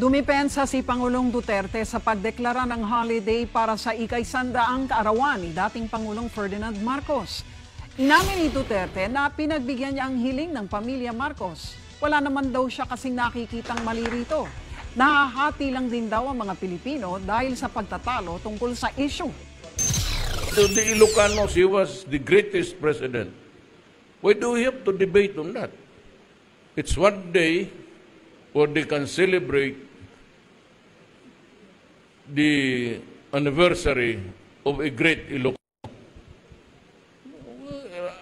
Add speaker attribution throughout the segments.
Speaker 1: Dumipensa si Pangulong Duterte sa pagdeklara ng holiday para sa ika-100 kaarawan ni dating Pangulong Ferdinand Marcos. Inamin ni Duterte na pinagbigyan niya ang hiling ng pamilya Marcos. Wala naman daw siya kasing nakikitang mali rito. Nahahati lang din daw ang mga Pilipino dahil sa pagtatalo tungkol sa issue.
Speaker 2: To the Ilocanos, he was the greatest president. Why do we have to debate on that? It's one day where they can celebrate the anniversary of a great Ilocano.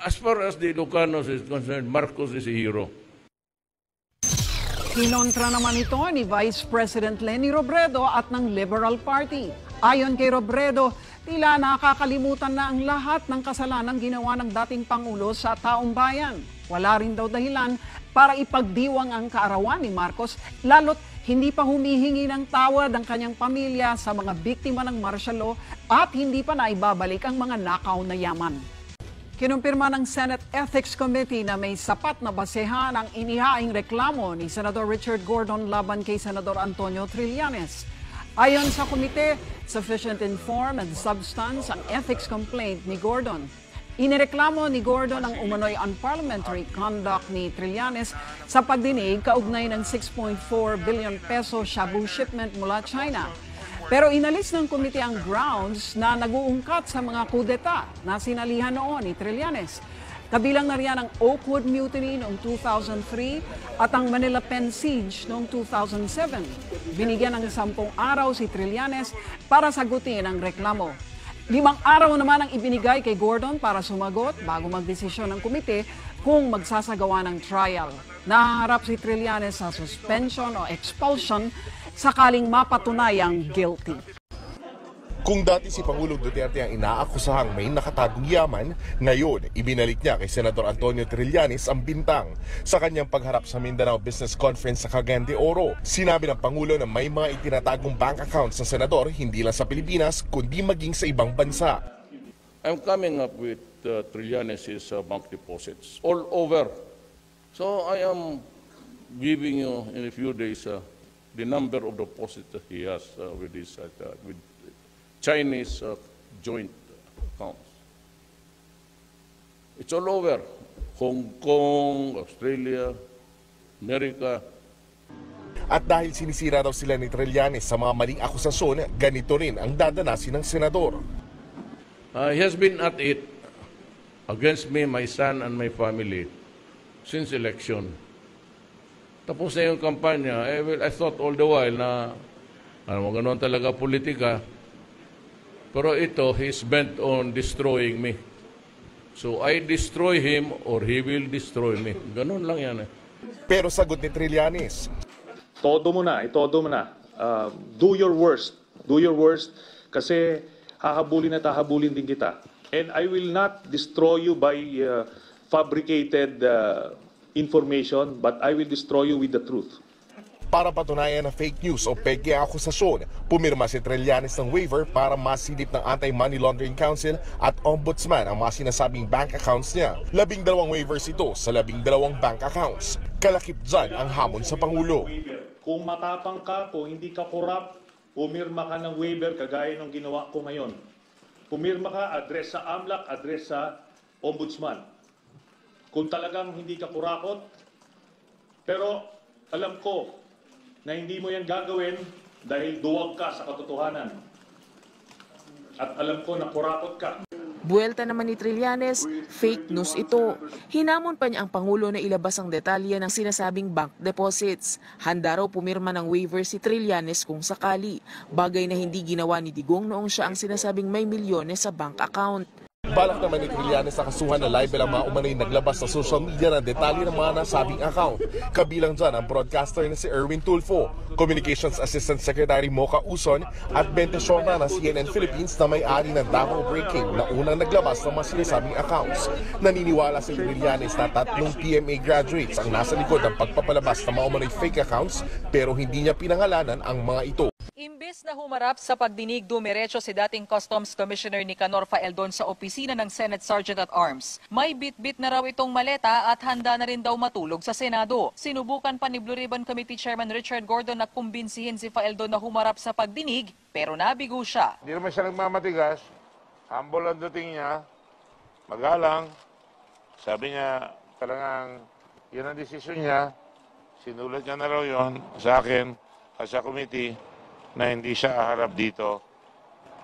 Speaker 2: As far as the Ilocanos is concerned, Marcos is a hero.
Speaker 1: Kinontra naman ito ni Vice President Leni Robredo at ng Liberal Party. Ayon kay Robredo, tila nakakalimutan na ang lahat ng kasalanan ginawa ng dating Pangulo sa taong bayan. Wala rin daw dahilan para ipagdiwang ang kaarawan ni Marcos, lalo't hindi pa humihingi ng tawad ang kanyang pamilya sa mga biktima ng martial law at hindi pa naibabalik ang mga nakaw na yaman. Kinumpirma ng Senate Ethics Committee na may sapat na basehan ang inihaing reklamo ni Senador Richard Gordon laban kay Senador Antonio Trillanes. Ayon sa komite, sufficient in form and substance ang ethics complaint ni Gordon. Inireklamo ni Gordon ang umano'y unparliamentary conduct ni Trillanes sa pagdinig kaugnay ng 6.4 billion peso shabu shipment mula China. Pero inalis ng komite ang grounds na nag-uungkat sa mga kudeta na sinalihan noon ni Trillanes. Kabilang na riyan ang Oakwood Mutiny noong 2003 at ang Manila Pen Siege noong 2007. Binigyan ng 10 araw si Trillanes para sagutin ang reklamo. 5 araw naman ang ibinigay kay Gordon para sumagot bago magdesisyon ng komite kung magsasagawa ng trial. Nahaharap si Trillanes sa suspension o expulsion sakaling mapatunayang guilty.
Speaker 3: Kung dati si Pangulong Duterte ang inaakusahang may nakatagong yaman, ngayon ibinalik niya kay Senador Antonio Trillanes ang bintang sa kanyang pagharap sa Mindanao Business Conference sa Cagayan de Oro. Sinabi ng Pangulo na may mga itinatagong bank accounts ng senador hindi lang sa Pilipinas kundi maging sa ibang bansa.
Speaker 2: I'm coming up with Trillanes' bank deposits all over. So I am giving you in a few days the number of deposits that he has with Chinese joint accounts. It's all over. Hong Kong, Australia, America.
Speaker 3: At dahil sinisira daw sila ni Trillanes sa mga maling akusasyon, ganito rin ang dadanasin ng senador.
Speaker 2: He has been at it against me, my son, and my family since election. Tapos na yung kampanya, I thought all the while na ganoon talaga politika. Pero ito, he's bent on destroying me. So I destroy him or he will destroy me. Ganun lang yan.
Speaker 3: Pero sagot ni Trillanes,
Speaker 4: todo mo na. Do your worst. Do your worst kasi hahabulin at hahabulin din kita. And I will not destroy you by fabricated information, but I will destroy you with the truth.
Speaker 3: Para patunayan na fake news o peke akusasyon, pumirma si Trillanes ng waiver para masilip ng Anti-Money Laundering Council at Ombudsman ang mga sinasabing bank accounts niya. 12 waivers ito sa 12 bank accounts. Kalakip dyan ang hamon sa Pangulo.
Speaker 4: Kung matapang ka, kung hindi ka korap, pumirma ka ng waiver kagaya ng ginawa ko ngayon. Pumirma ka, address sa AMLAC, address sa Ombudsman. Kung talagang hindi ka kurakot, pero alam ko na hindi mo yan gagawin dahil duwag ka sa katotohanan. At alam ko na kurakot ka.
Speaker 5: Buwelta naman ni Trillanes, fake news ito. Hinamon pa niya ang Pangulo na ilabas ang detalye ng sinasabing bank deposits. Handa raw pumirma ng waiver si Trillanes kung sakali. Bagay na hindi ginawa ni Digong noong siya ang sinasabing may milyones sa bank account.
Speaker 3: Balak naman ni Trillanes sa kasuhan na libel ang mga umano'y naglabas sa social media ng detalye ng mga nasabing account. Kabilang dyan ang broadcaster na si Erwin Tulfo, Communications Assistant Secretary Mocha Uson at 20 Shorna na CNN Philippines na may-ari ng Davao Breaking na unang naglabas ng mga sinasabing accounts. Naniniwala si Trillanes na 3 PMA graduates ang nasa likod ng pagpapalabas ng mga umano'y fake accounts pero hindi niya pinangalanan ang mga ito.
Speaker 6: Imbes Imbis na humarap sa pagdinig, dumiretso si dating Customs Commissioner Nicanor Faeldon sa opisina ng Senate Sergeant at Arms. May bit-bit na raw itong maleta at handa na rin daw matulog sa Senado. Sinubukan pa ni Blue Ribbon Committee Chairman Richard Gordon na kumbinsihin si Faeldon na humarap sa pagdinig, pero nabigo siya.
Speaker 7: Hindi naman siya nagmamatigas. Humble ang dating niya. Magalang. Sabi niya, talagang yun ang desisyon niya. Sinulat niya na raw yun sa akin at sa committee na hindi siya aharap dito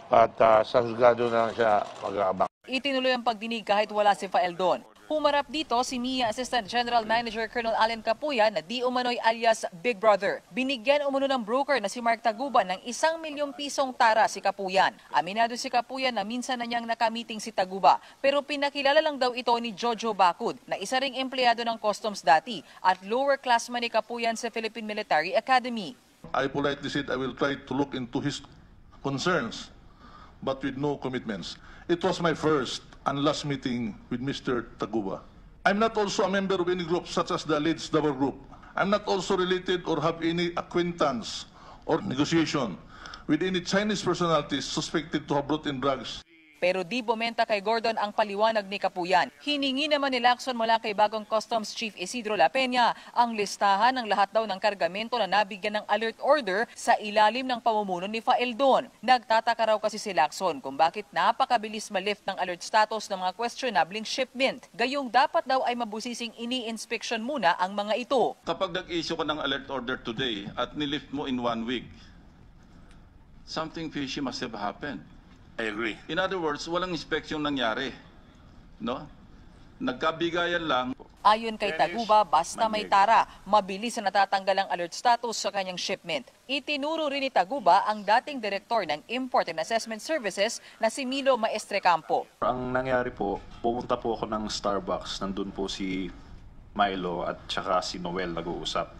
Speaker 7: at sa husgado na siya mag-aabang.
Speaker 6: Itinuloy ang pagdinig kahit wala si Faeldon. Humarap dito si MIA Assistant General Manager Colonel Allen Capuya na di umano'y alias Big Brother. Binigyan umano ng broker na si Mark Taguba ng 1 milyong pisong tara si Capuyan. Aminado si Capuyan na minsan na niyang nakamiting si Taguba, pero pinakilala lang daw ito ni Jojo Bacud na isa ring empleyado ng Customs dati at lower classman ni Capuyan sa Philippine Military Academy.
Speaker 8: I politely said I will try to look into his concerns, but with no commitments. It was my first and last meeting with Mr. Taguba. I'm not also a member of any group such as the alleged Davao Group. I'm not also related or have any acquaintance or negotiation with any Chinese personalities suspected to have brought in drugs.
Speaker 6: Pero di bumenta kay Gordon ang paliwanag ni Capuyan. Hiningi naman ni Lacson mula kay bagong Customs Chief Isidro La Peña ang listahan ng lahat daw ng kargamento na nabigyan ng alert order sa ilalim ng pamumuno ni Faeldon. Nagtataka raw kasi si Lacson kung bakit napakabilis malift ng alert status ng mga questionabling shipment. Gayong dapat daw ay mabusising ini-inspection muna ang mga ito.
Speaker 9: Kapag nag-issue ka ng alert order today at nilift mo in 1 week, something fishy must have happened.
Speaker 7: I agree.
Speaker 9: In other words, walang inspeksyon nangyari. No? Nagkabigayan lang.
Speaker 6: Ayon kay Taguba, basta may tara, mabilis na natatanggal ang alert status sa kanyang shipment. Itinuro rin ni Taguba ang dating direktor ng Import and Assessment Services na si Milo Maestrecampo.
Speaker 10: Ang nangyari po, pumunta po ako ng Starbucks. Nandun po si Milo at saka si Noel nag-uusap.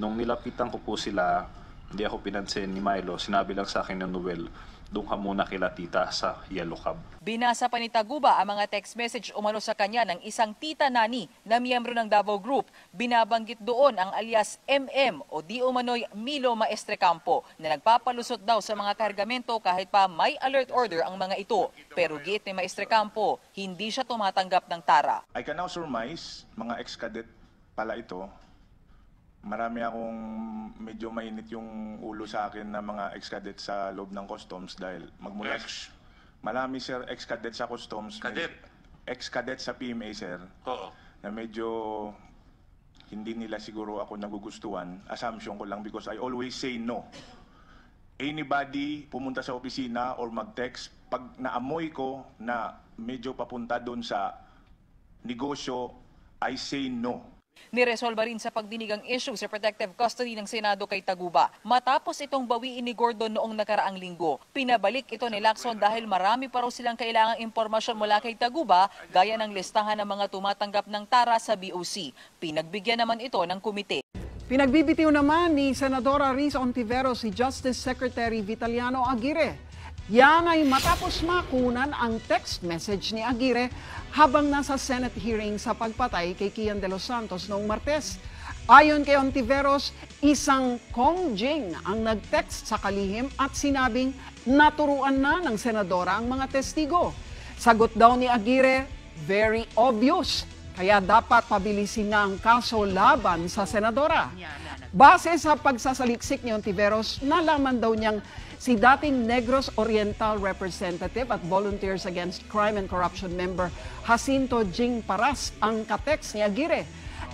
Speaker 10: Nung nilapitan ko po sila, hindi ako pinansin ni Milo. Sinabi lang sa akin ng Noel, doon ka muna kila tita sa Yellow Cab.
Speaker 6: Binasa pa ni Taguba ang mga text message umano sa kanya ng isang tita nani na miyembro ng Davao Group. Binabanggit doon ang alias MM o di umano'y Milo Maestrecampo na nagpapalusot daw sa mga kargamento kahit pa may alert order ang mga ito. Pero giit ni Maestrecampo, hindi siya tumatanggap ng tara.
Speaker 11: I can now surmise, mga ex-cadet pala ito. Marami akong medyo mainit yung ulo sa akin na mga ex-cadet sa loob ng customs dahil magmula... Marami sir, ex-cadet sa customs.
Speaker 7: Cadet?
Speaker 11: Ex-cadet sa PMA sir.
Speaker 7: Oo.
Speaker 11: Na medyo hindi nila siguro ako nagugustuhan. Assumption ko lang because I always say no. Anybody pumunta sa opisina or mag-text, pag naamoy ko na medyo papunta doon sa negosyo, I say no.
Speaker 6: Niresolba rin sa pagdinig ang issue sa protective custody ng Senado kay Taguba. Matapos itong bawiin ni Gordon noong nakaraang linggo, pinabalik ito ni Lacson dahil marami pa raw silang kailangang impormasyon mula kay Taguba gaya ng listahan ng mga tumatanggap ng tara sa BOC. Pinagbigyan naman ito ng komite.
Speaker 1: Pinagbibitiw naman ni Senadora Riza Ontiveros si Justice Secretary Vitaliano Aguirre. Yan ay matapos makunan ang text message ni Aguirre habang nasa Senate hearing sa pagpatay kay Kian de los Santos noong Martes. Ayon kay Ontiveros, isang Kong Jing ang nag-text sa kalihim at sinabing naturuan na ng senadora ang mga testigo. Sagot daw ni Aguirre, very obvious, kaya dapat pabilisin na ang kaso laban sa senadora. Base sa pagsasaliksik ni Ontiveros, nalaman daw niyang si dating Negros Oriental Representative at Volunteers Against Crime and Corruption member Jacinto Jing Paras ang kateks ni Aguirre.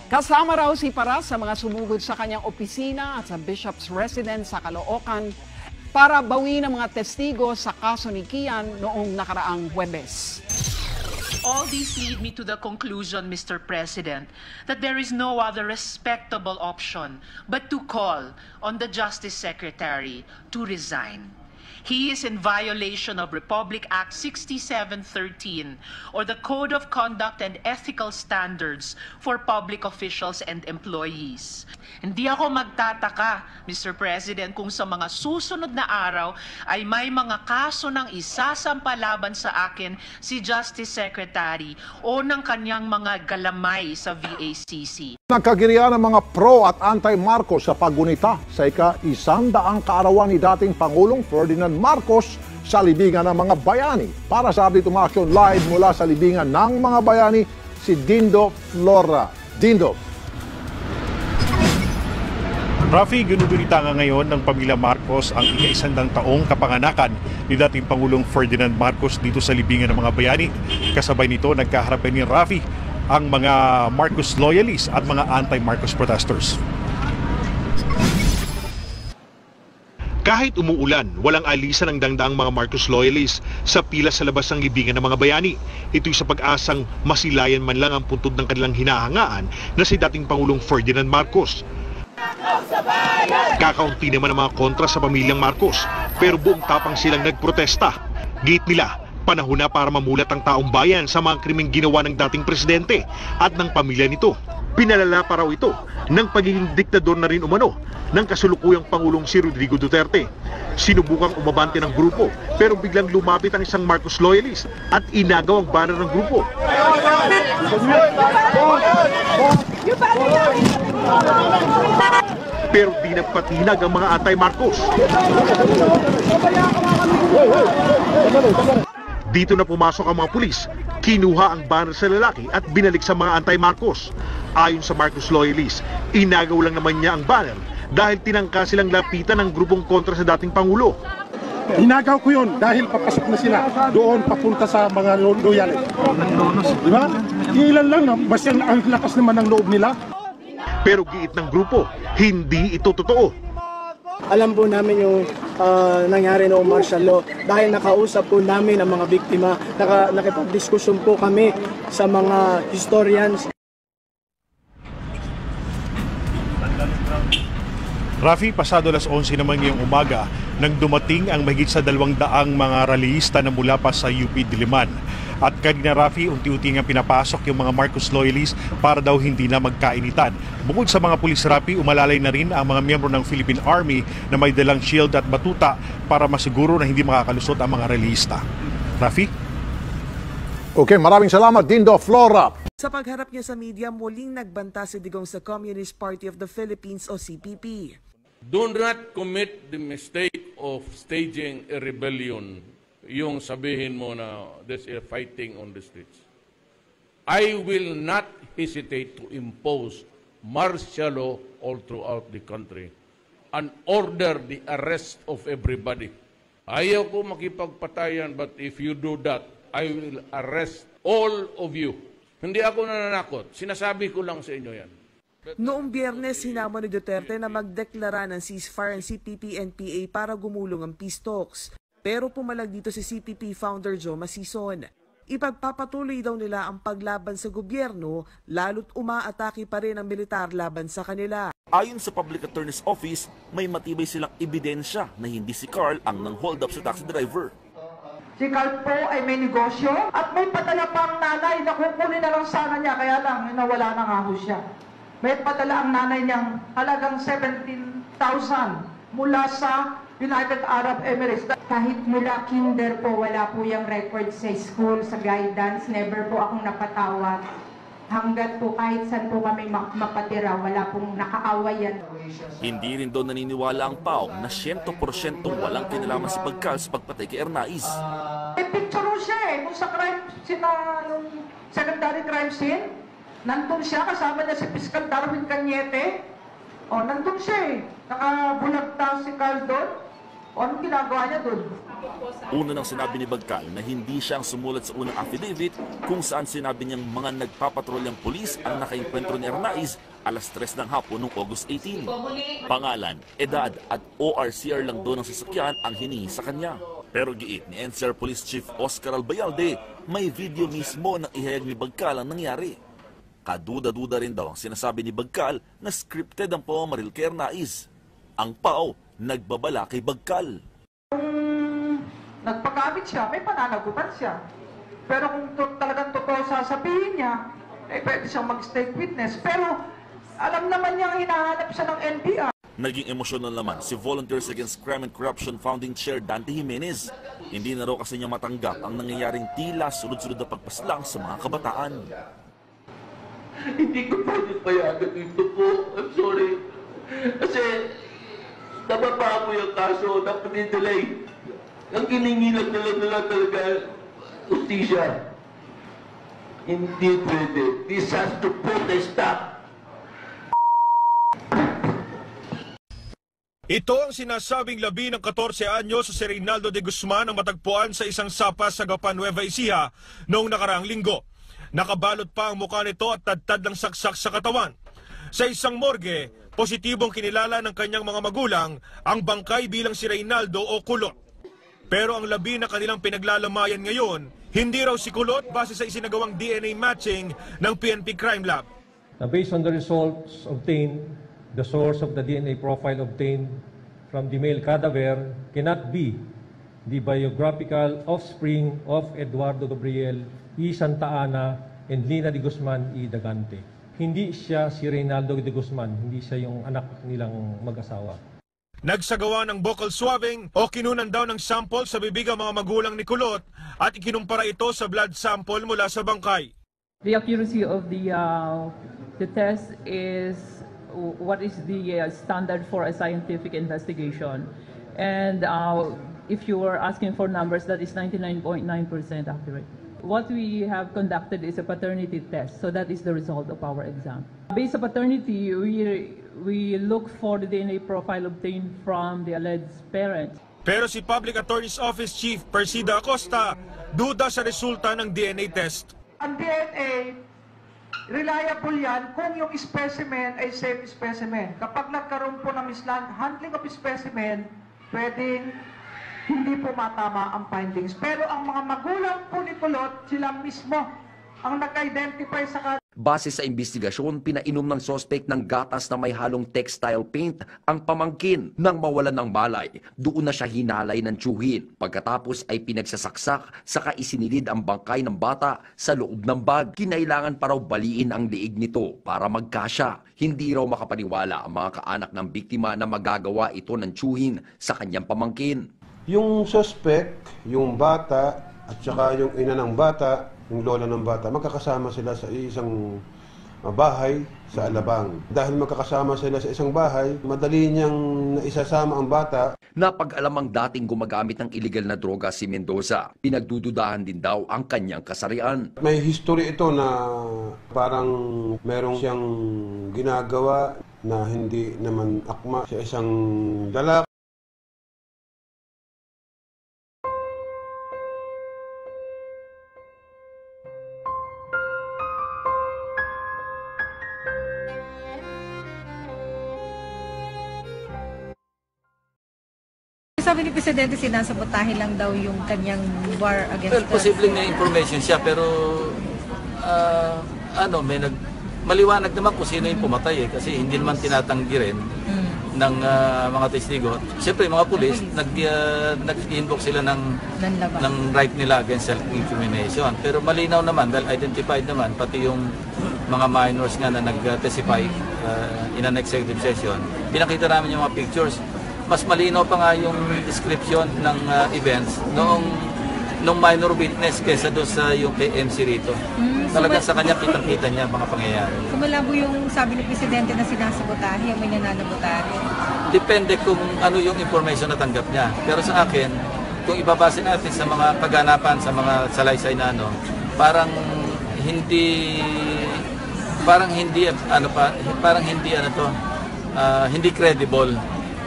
Speaker 1: Kasama raw si Paras sa mga sumugod sa kanyang opisina at sa Bishop's residence sa Caloocan para bawiin ang mga testigo sa kaso ni Kian noong nakaraang Huwebes.
Speaker 12: All these lead me to the conclusion, Mr. President, that there is no other respectable option but to call on the Justice Secretary to resign. He is in violation of Republic Act 6713 or the Code of Conduct and Ethical Standards for Public Officials and Employees. Hindi ako magtataka, Mr. President, kung sa mga susunod na araw ay may mga kaso ng isasampa laban sa akin si Justice Secretary o ng kanyang mga galamay sa VACC.
Speaker 13: Nagkagirian ng mga pro at anti-Marcos sa paggunita sa ika-100 kaarawan ni dating Pangulong Ferdinand Marcos sa libingan ng mga bayani. Para sa update umaksyon live mula sa libingan ng mga bayani, si Dindo Flora. Dindo.
Speaker 14: Rafi, ginugulita nga ngayon ng pamilya Marcos ang ika-100 taong kapanganakan ni dating Pangulong Ferdinand Marcos dito sa libingan ng mga bayani. Kasabay nito, nagkaharapin ni Rafi ang mga Marcos loyalists at mga anti-Marcos protesters. Kahit umuulan, walang alisan ang dangdaang mga Marcos loyalists sa pila sa labas ng libingan ng mga bayani. Ito'y sa pag-asang masilayan man lang ang puntod ng kanilang hinahangaan na si dating Pangulong Ferdinand Marcos. Kakaunti naman ang mga kontra sa pamilyang Marcos, pero buong tapang silang nagprotesta. Gate nila, panahon na para mamulat ang taong bayan sa mga krimeng ginawa ng dating presidente at ng pamilya nito. Pinalala pa raw ito ng pagiging diktador na rin umano ng kasulukuyang Pangulong si Rodrigo Duterte. Sinubukang umabante ng grupo pero biglang lumapit ang isang Marcos loyalist at inagaw ang banner ng grupo. Pero di nagpatinag ang mga anti-Marcos. Dito na pumasok ang mga pulis, kinuha ang banner sa lalaki at binalik sa mga anti-Marcos. Ayon sa Marcos loyalists, inagaw lang naman niya ang banner dahil tinangka silang lapitan ng grupong kontra sa dating Pangulo.
Speaker 15: Inagaw ko yun dahil papasok na sila doon papunta sa mga loyalists. Diba? Ilan lang na, basta ang lakas naman ng loob nila.
Speaker 14: Pero giit ng grupo, hindi ito totoo.
Speaker 16: Alam po namin yung nangyari noong martial law dahil nakausap po namin ang mga biktima, nakipag-diskusyon po kami sa mga historians.
Speaker 14: Rafi, pasado alas 11 naman ngayong umaga nang dumating ang mahigit sa 200 mga rallyista na mula pa sa UP Diliman. At kanina, Rafi, unti-unti nga pinapasok yung mga Marcos loyalists para daw hindi na magkainitan. Bukod sa mga pulis, Rafi, umalalay na rin ang mga miyembro ng Philippine Army na may dalang shield at batuta para masiguro na hindi makakalusot ang mga rallyista. Rafi?
Speaker 13: Okay, maraming salamat, Dindo Flora.
Speaker 5: Sa pagharap niya sa media, muling nagbanta si Digong sa Communist Party of the Philippines o CPP.
Speaker 2: Do not commit the mistake of staging a rebellion. Yung sabihin mo na there's a fighting on the streets. I will not hesitate to impose martial law all throughout the country and order the arrest of everybody. Ayaw ko makipagpatayan, but if you do that, I will arrest all of you. Hindi ako nananakot. Sinasabi ko lang sa inyo yan.
Speaker 5: Noong Biyernes, hinamon ni Duterte na magdeklara ng ceasefire ang CPP-NPA para gumulong ang peace talks. Pero pumalag dito si CPP founder Joe Masison. Ipagpapatuloy daw nila ang paglaban sa gobyerno, lalo't umaatake pa rin ang militar laban sa kanila.
Speaker 17: Ayon sa Public Attorney's Office, may matibay silang ebidensya na hindi si Carl ang nang-hold up sa taxi driver.
Speaker 18: Si Carl po ay may negosyo at may padala pang nanay na kukunin na lang sana niya, kaya lang nawala na nga ho siya. May padala ang nanay niyang halagang 17,000 mula sa United Arab Emirates.
Speaker 19: Kahit mula kinder po, wala po yung record sa school, sa guidance. Never po akong napatawag. Hanggat po kahit saan po kami mapatira, wala pong nakaawayan.
Speaker 17: Hindi rin daw naniniwala ang PAO na 100% walang kinalaman si Bagcal sa pagpatay kay Ernaiz.
Speaker 18: May picture siya nung sa crime scene, nung secondary crime scene. Nandun siya, kasama niya si Fiscal Darwin Cañete. O, nandun siya Nakabulagta si Carl doon. O, anong ginagawa niya doon?
Speaker 17: Una nang sinabi ni Bagcal na hindi siya ang sumulat sa unang affidavit kung saan sinabi niyang mga nagpapatrolyang pulis ang nakainkwentro ni Ernaiz alas 3 ng hapon noong August 18. Pangalan, edad at ORCR lang doon ang sasakyan ang hinihingi sa kanya. Pero giit ni NCR Police Chief Oscar Albayalde, may video mismo na ihayag ni Bagcal ang nangyari. Kaduda-duda rin daw ang sinasabi ni Bagcal na scripted ang pamamaril kay Ernaiz. Ang PAO nagbabala kay Bagcal.
Speaker 18: Yung nagpagamit siya, may pananagutan siya. Pero kung talagang totoo sasabihin niya, pwede siyang mag-state witness. Pero alam naman niya hinahanap siya ng NBI.
Speaker 17: Naging emosyonal naman si Volunteers Against Crime and Corruption Founding Chair Dante Jimenez. Hindi na raw kasi niya matanggap ang nangyayaring tila sunod-sunod na pagpaslang sa mga kabataan.
Speaker 20: Hindi ko pwede payagan ito po. I'm sorry. Kasi nababa ko yung kaso na panidelay. Ang giningilan nila talaga justisya. Hindi pwede. This has to put a stop.
Speaker 14: Ito ang sinasabing labi ng 14 anyos sa Reynaldo de Guzman ang matagpuan sa isang sapa sa Gapan, Nueva Ecija noong nakaraang linggo. Nakabalot pa ang mukha nito at tadtad ng saksak sa katawan. Sa isang morgue, positibong kinilala ng kanyang mga magulang ang bangkay bilang si Reynaldo o Kulot. Pero ang labi na kanilang pinaglalamayan ngayon, hindi raw si Kulot base sa isinagawang DNA matching ng PNP Crime Lab.
Speaker 21: Based on the results obtained, the source of the DNA profile obtained from the male cadaver cannot be the biographical offspring of Eduardo Gabriel E. Santa Ana and Lina de Guzman E. Dagante. Hindi siya si Reynaldo de Guzman, hindi siya yung anak nilang mag-asawa.
Speaker 14: Nagsagawa ng vocal swabbing o kinunan daw ng sample sa bibig ang mga magulang ni Kulot at ikinumpara ito sa blood sample mula sa bangkay.
Speaker 22: The accuracy of the test is what is the standard for a scientific investigation. And if you were asking for numbers, that is 99.9% accurate. What we have conducted is a paternity test, so that is the result of our exam. Based on paternity, we look for the DNA profile obtained from the alleged parents.
Speaker 14: Pero si Public Attorney's Office Chief Persida Acosta, duda sa resulta ng DNA test.
Speaker 18: Ang DNA, reliable yan kung yung specimen ay safe specimen. Kapag nagkaroon po ng mishandling of specimen, pwedeng hindi po matama ang findings. Pero ang mga magulang po ni Kulot, sila mismo ang nag-identify sa
Speaker 23: Base sa investigasyon, pinainom ng sospek ng gatas na may halong textile paint ang pamangkin nang mawalan ng malay. Doon na siya hinalay ng tiyuhin. Pagkatapos ay pinagsasaksak saka isinilid ang bangkay ng bata sa loob ng bag. Kinailangan pa raw baliin ang liig nito para magkasya. Hindi raw makapaniwala ang mga kaanak ng biktima na magagawa ito ng tiyuhin sa kanyang pamangkin.
Speaker 24: Yung suspect, yung bata at saka yung ina ng bata, yung lola ng bata, magkakasama sila sa isang bahay sa Alabang. Dahil magkakasama sila sa isang bahay, madali niyang naisasama ang bata.
Speaker 23: Napag-alam ang dating gumagamit ng illegal na droga si Mendoza. Pinagdududahan din daw ang kanyang kasarian.
Speaker 24: May history ito na parang merong siyang ginagawa na hindi naman akma sa isang lalaki.
Speaker 25: Sabi ni Presidente, sinasabotahin lang daw yung kanyang war against
Speaker 26: well, posibleng may information siya, pero maliwanag naman kung sino yung pumatay kasi hindi naman tinatanggi rin ng mga testigo. Siyempre, mga pulis, nag-invoke sila ng right nila against self-incrimination. Pero malinaw naman, dahil identified naman, pati yung mga minors nga na nag-testify in an executive session, pinakita namin yung mga pictures. Mas malinaw pa nga yung description ng events nung minor witness kesa doon sa yung MC rito. Talagang sa kanya kitang-kita niya mga pangyayari.
Speaker 25: Kumalabo yung sabi ni Presidente na sinasabotahe, may nananabotahe.
Speaker 26: Depende kung ano yung information na tanggap niya. Pero sa akin, kung ibabase natin sa mga kaganapan, sa mga salaysay na hindi credible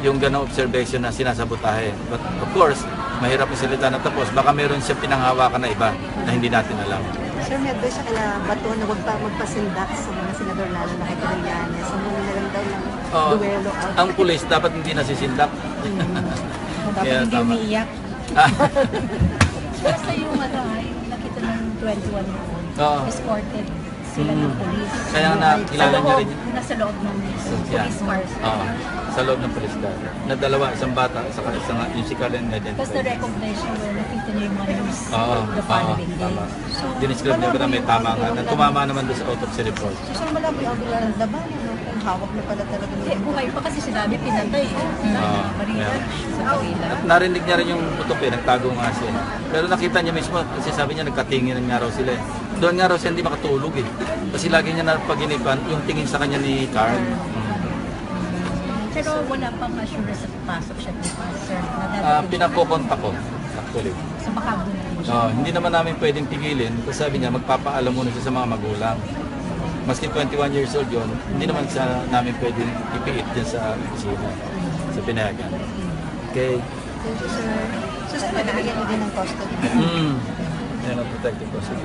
Speaker 26: yung gano'ng observation na sinasabotahe. But of course, mahirap yung salita na tapos. Baka meron siya pinanghawakan na iba na hindi natin alam.
Speaker 27: Sir, may advice sa kala Bato na huwag pa magpasindak sa mga senador lalo na kay Trillanes. Sa muna na lang daw ng duwelo.
Speaker 26: Ang pulis dapat hindi nasisindak.
Speaker 25: Dapat hindi umiiyak. Basta yung nakita ng 21-year-old, escorted sila ng pulis.
Speaker 26: Kaya nakilala niya rin.
Speaker 25: Nasa loob ng police cars.
Speaker 26: sa loob ng police car. Na dalawa, isang bata, saka isang yung si Carl and identified.
Speaker 25: Tapos na-recognize nyo, nakita nyo yung mga news
Speaker 26: Oo,
Speaker 25: the following day.
Speaker 26: tama.
Speaker 25: So,
Speaker 26: Dinescribe niya na may tama nga. Tumama naman doon sa autopsy report.
Speaker 27: So, saan malabo yung laban? Ang hawak na pala talaga
Speaker 25: eh, buhay pa kasi sinabi pinatay. Marina, sa Kawila.
Speaker 26: At narinig niya rin yung autopsy, nagtago nga siya. Pero nakita niya mismo, kasi sabi niya nagkatingin nga raw sila. Doon nga raw siya hindi makatulog eh. Kasi lagi niya napaginipan yung tingin sa kanya ni Carl.
Speaker 25: Pero wala pang assurance na pasok siya ni Pastor.
Speaker 26: Pinakokontak ko, actually.
Speaker 25: So baka doon siya.
Speaker 26: Hindi naman namin pwedeng tigilin. Kasi sabi niya, magpapaalam muna siya sa mga magulang. Maski 21 years old yun, hindi naman siya namin pwedeng ipiit dyan sa opisina, sa pinayagan. Okay.
Speaker 27: Thank you, sir. So, sir, nabigyan mo din ng custody?
Speaker 26: Yan ang protective custody.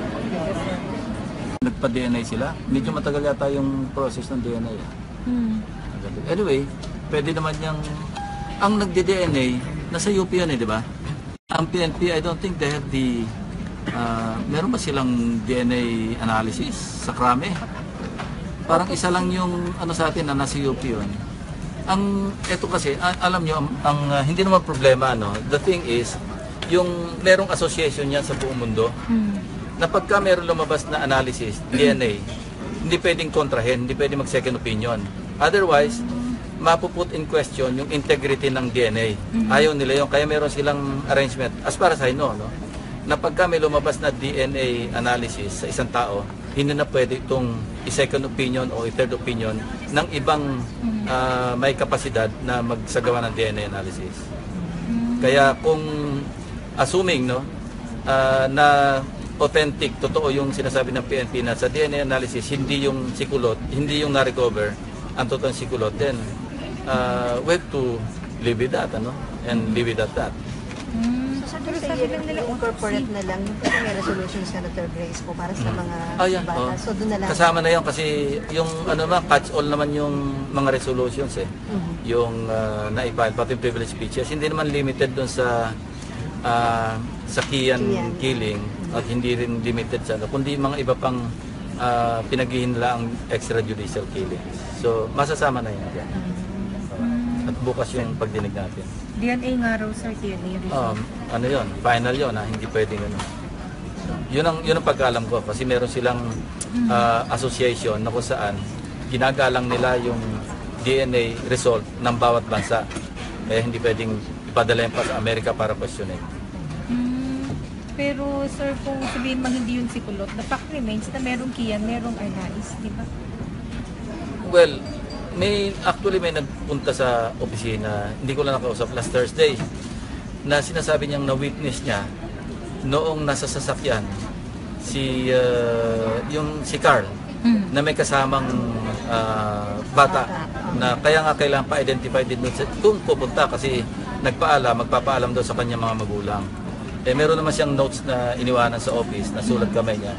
Speaker 26: Nagpa-DNA sila. Medyo matagal yata yung process ng DNA. Anyway, pwede naman yung... Ang nagde-DNA, nasa UP yun di ba? Ang PNP, I don't think they have the... meron ba silang DNA analysis sa krame? Parang isa lang yung ano sa atin na nasa UP yun. Ito kasi, alam nyo, hindi naman problema, no? The thing is, yung merong association yan sa buong mundo, na pagka meron lumabas na analysis, DNA, hindi pwedeng kontrahen, hindi pwedeng mag-second opinion. Otherwise, mapuput in question yung integrity ng DNA. Ayaw nila yun, kaya meron silang arrangement, as far as I know, no? Na pagka may lumabas na DNA analysis sa isang tao, hindi na pwede itong i-second opinion o i-third opinion ng ibang may kapasidad na magsagawa ng DNA analysis. Kaya kung assuming na authentic, totoo yung sinasabi ng PNP na sa DNA analysis, hindi yung sikulot, hindi yung na-recover ang totoong sikulot, then we have to live with that, and live with that.
Speaker 27: Pero sabi lang nila, incorporate na lang yung may resolution Senator Grace po para sa mga bata. So doon na lang.
Speaker 26: Kasama na yun kasi yung catch all naman yung mga resolutions yung na-file, pati privilege speeches. Hindi naman limited doon sa Kian killing at hindi rin limited sa kundi mga iba pang pinaghihinlaang extrajudicial killings. So masasama na yun dyan. At bukas yung pagdinig natin.
Speaker 25: DNA nga raw, sir, DNA result.
Speaker 26: Ano yun? Final yun, hindi pwedeng Yun ang pagkaalam ko kasi meron silang association na kung saan ginagalang nila yung DNA result ng bawat bansa. Kaya hindi pwedeng ipadala yan pa sa Amerika para questionin.
Speaker 25: Pero sir, kung sabihin man hindi yun sikulot, the fact remains na merong Kian, merong Arnaiz, di ba?
Speaker 26: Well, may nagpunta sa opisina, hindi ko lang nakausap last Thursday, na sinasabi niyang na-witness niya noong nasa sasakyan si Carl na may kasamang bata na kaya nga kailangan pa-identify din doon kung pupunta kasi magpapaalam daw sa kanya mga magulang. Meron naman siyang notes na iniwanan sa office na sulat kamay niya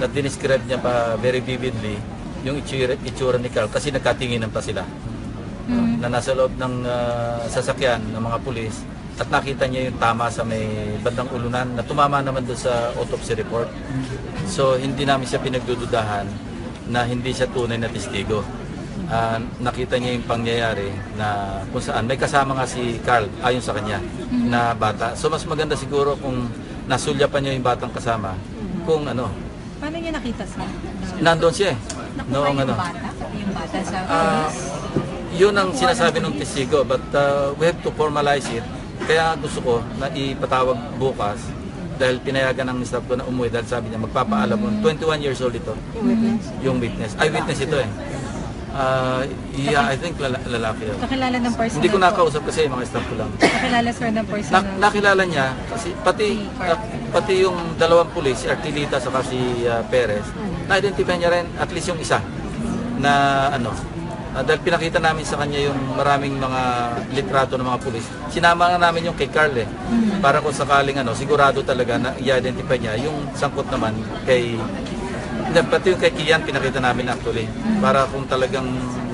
Speaker 26: na dinescribe niya pa very vividly yung itsura ni Carl kasi nagkatinginan pa sila na nasa loob ng sasakyan ng mga pulis at nakita niya yung tama sa may bandang ulunan na tumama naman doon sa autopsy report. So hindi namin siya pinagdududahan na hindi siya tunay na testigo. Nakita niya yung pangyayari na kung saan may kasama nga si Carl ayon sa kanya na bata. So mas maganda siguro kung nasulyapan niya yung batang kasama kung
Speaker 25: Paano niya nakita sir?
Speaker 26: Nandun siya
Speaker 25: Nakuha yung bata sa
Speaker 26: yun ang sinasabi ng testigo but we have to formalize it. Kaya gusto ko na ipatawag bukas dahil pinayagan ng staff ko na umuwi dahil sabi niya magpapaalam mo. 21 years old ito. Yung witness. Eyewitness ito I think lalaki yun.
Speaker 25: Nakilala ng person.
Speaker 26: Hindi ko nakausap kasi mga staff ko lang.
Speaker 25: Nakilala sir ng person.
Speaker 26: Nakilala niya kasi pati yung dalawang pulis, si Artilita saka si Perez, na-identify niya rin at least yung isa na dahil pinakita namin sa kanya yung maraming mga litrato ng mga pulis. Sinama nga namin yung kay Carl para kung sakaling sigurado talaga na i-identify niya yung sangkot naman pati yung kay Kian pinakita namin actually para kung talagang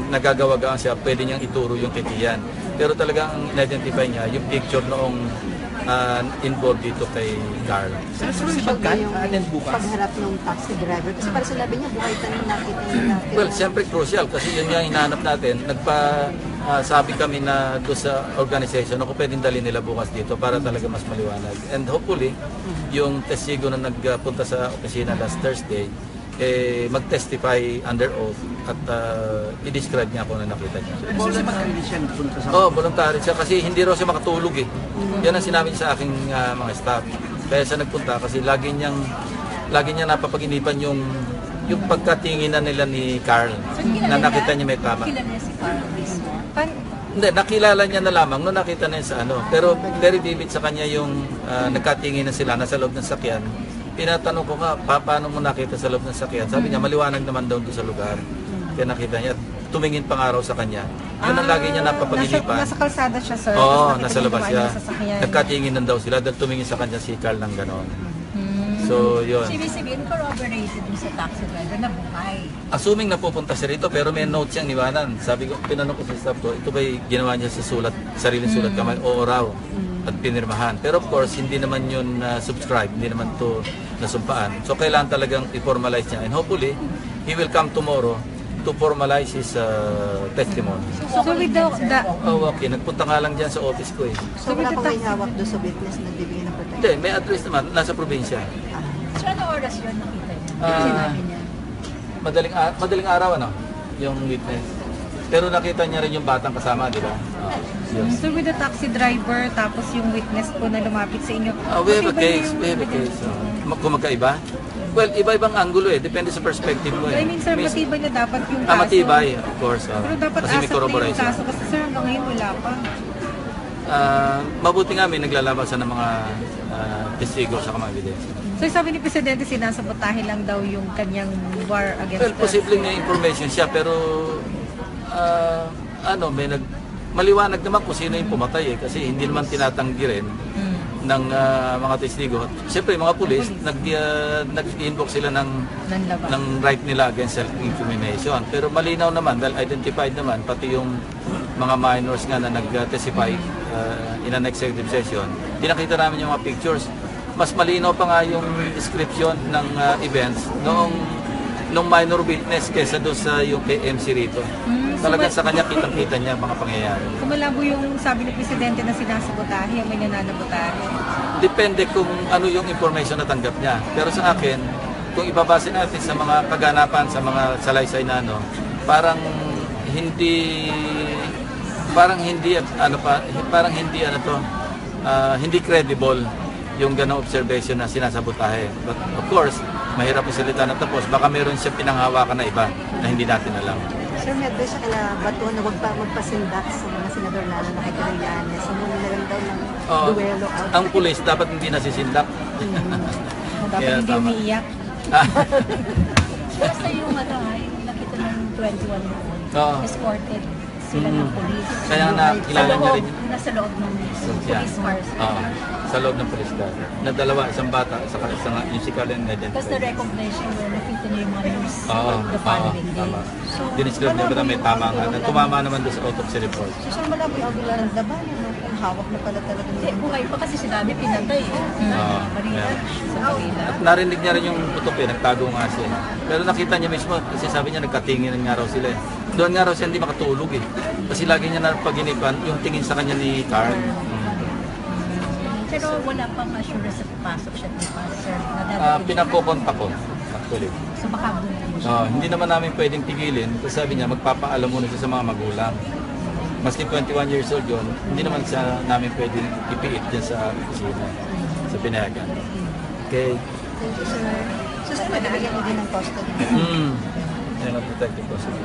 Speaker 26: nagagawagaan siya pwede niyang ituro yung kay Kian. Pero talagang in-identify niya yung picture noong involved dito kay Carl.
Speaker 27: Pagharap ng taxi driver, kasi para sinabi niya, buhay tanong nakita niya.
Speaker 26: Well, siyempre crucial kasi yun yung hinahanap natin. Sabi kami na doon sa organization ako pwedeng dali nila bukas dito para talaga mas maliwanag. And hopefully, yung testigo na nagpunta sa opisina last Thursday, mag-testify under oath at i-describe niya kung ano nakita niya.
Speaker 3: Voluntary siya nagpunta sa...
Speaker 26: Voluntary siya kasi hindi raw siya makatulog eh. Yan ang sinabi niya sa aking mga staff. Kaya siya nagpunta kasi lagi niya napapaginipan yung pagkatinginan nila ni Carl na nakita niya may tama.
Speaker 25: Kilala niya si Carl mismo?
Speaker 26: Hindi, nakilala niya na lamang nung nakita niya sa ano. Pero very vivid sa kanya yung nagkatinginan sila nasa loob ng sakyan. Tinatanong ko nga, paano mo nakita sa loob ng sakyan? Sabi niya, maliwanag naman daw doon sa lugar. Kaya nakita niya, tumingin pang araw sa kanya. Yun ang lagi niya napapaginipan.
Speaker 25: Nasa kalsada siya, sir.
Speaker 26: Oo, nasa labas siya. Nagkatinginan daw sila dahil tumingin sa kanya si Carl ng gano'n. So, yun.
Speaker 25: Sabihin, corroborated yung sa taxi driver na buhay.
Speaker 26: Assuming napupunta siya rito, pero may note siyang niwanan. Sabi ko, pinanong ko sa staff ko, ito ba'y ginawa niya sa sulat, sariling sulat kamay? Oo raw. At pinirmahan. Pero of course, hindi naman yun subscribe, hindi naman to nasumpaan. So, kailangan talagang i-formalize niya. And hopefully, he will come tomorrow to formalize his testimony.
Speaker 25: So with the...
Speaker 26: Okay. Nagpunta nga lang dyan sa office ko eh.
Speaker 27: So wala pa may hawak doon sa witness na nagbibigay ng protection?
Speaker 26: Hindi, may address naman. Nasa probinsya.
Speaker 25: So ano oras yun nakita niya? Sinabi niya?
Speaker 26: Madaling araw ano, yung witness. Pero nakita niya rin yung batang kasama, di ba? Yes.
Speaker 25: So with the taxi driver, tapos yung witness po na lumapit sa inyo.
Speaker 26: We have a case. Kung magkaiba? Well, iba-ibang angulo eh. Depende sa perspective mo eh.
Speaker 25: I mean, sir, matibay na dapat yung kaso.
Speaker 26: Matibay, of course.
Speaker 25: Pero dapat
Speaker 26: kasi may
Speaker 25: asap na
Speaker 26: corroboration.
Speaker 25: yung kaso. Kasi sir, hanggang ngayon wala pa.
Speaker 26: Mabuti nga may naglalabasan ng mga testigo sa mga ebidensya.
Speaker 25: So sabi ni Presidente, sinasabotahe lang daw yung kanyang war against
Speaker 26: Well, posibleng may information siya pero maliwanag naman kung sino yung pumatay eh. Kasi hindi naman tinatanggi rin ng mga testigo. Siyempre, mga pulis, nag-invoke sila ng right nila against self-incrimination. Pero malinaw naman, dahil identified naman, pati yung mga minors nga na nag-testify in an executive session, pinakita namin yung mga pictures. Mas malinaw pa nga yung description ng events nung minor witness kesa doon sa yung kay MC rito. Talagang sa kanya kitang-kita niya mga pangyayari.
Speaker 25: Kumalabo yung sabi ni Presidente na sinasabotahe, may nananabotahe.
Speaker 26: Depende kung ano yung information na tanggap niya. Pero sa akin, kung ibabase natin sa mga kaganapan, sa mga salaysay na hindi credible yung ganong observation na sinasabotahe. But of course, mahirap isalita na tapos. Baka meron siya pinanghawakan na iba na hindi natin alam.
Speaker 27: Sir, may advice sa kala Bato na huwag pa magpasindak sa mga senador lalo na kay Trillanes. Sa muna na lang daw ng duwelo out.
Speaker 26: Ang pulis dapat hindi nasisindak.
Speaker 25: Dapat hindi umiiyak. Basta yung nakita ng 21-year-old, escorted sila ng polis.
Speaker 26: Kaya kilala niya rin.
Speaker 25: Nasa loob ng police cars.
Speaker 26: Sa loob ng police car. Na dalawa, isang bata, isang yung si Kalen na identified.
Speaker 25: Tapos na-recognize yung nakita niya yung mga news the following day.
Speaker 26: So, diniscribe niya ba may tama nga. Tumama naman doon sa autopsy report.
Speaker 27: So sir, malabo yung agulan ng daban, ang hawak na pala talaga.
Speaker 25: Hindi, buhay pa kasi sinabi pinatay.
Speaker 26: At narinig niya rin yung putok eh, nagtago nga siya. Pero nakita niya mismo, kasi sabi niya nagkatingin nga raw sila eh. Doon nga raw siya hindi makatulog eh. Kasi lagi niya napaginipan yung tingin sa kanya ni Carl.
Speaker 25: Pero wala pang assurance na papasok siya ni Pastor.
Speaker 26: Pinakokontak ko, actually.
Speaker 25: So baka doon.
Speaker 26: Hindi naman namin pwedeng tigilin. Kasi sabi niya, magpapaalam muna siya sa mga magulang. Maski 21 years old yun, hindi naman siya namin pwedeng ipiit dyan sa opisina, sa pinayagan. Okay.
Speaker 27: Thank you, sir. So, sir, nabigyan mo din ng custody.
Speaker 26: Yan ang protective custody.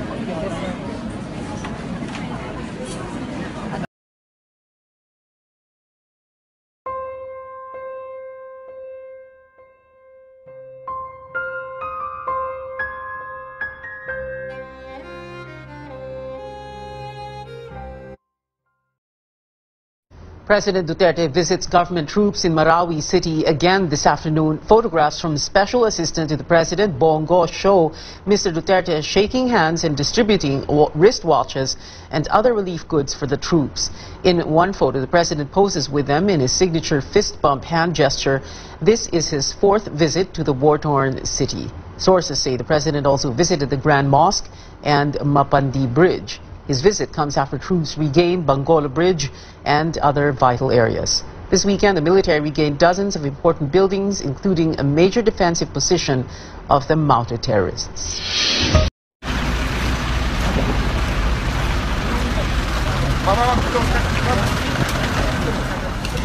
Speaker 4: President Duterte visits government troops in Marawi City again this afternoon. Photographs from Special Assistant to the President, Bongo, show Mr. Duterte shaking hands and distributing wristwatches and other relief goods for the troops. In one photo, the President poses with them in his signature fist bump hand gesture. This is his 4th visit to the war-torn city. Sources say the President also visited the Grand Mosque and Mapandi Bridge. His visit comes after troops regained Bangola Bridge and other vital areas. This weekend, the military regained dozens of important buildings, including a major defensive position of the mounted terrorists.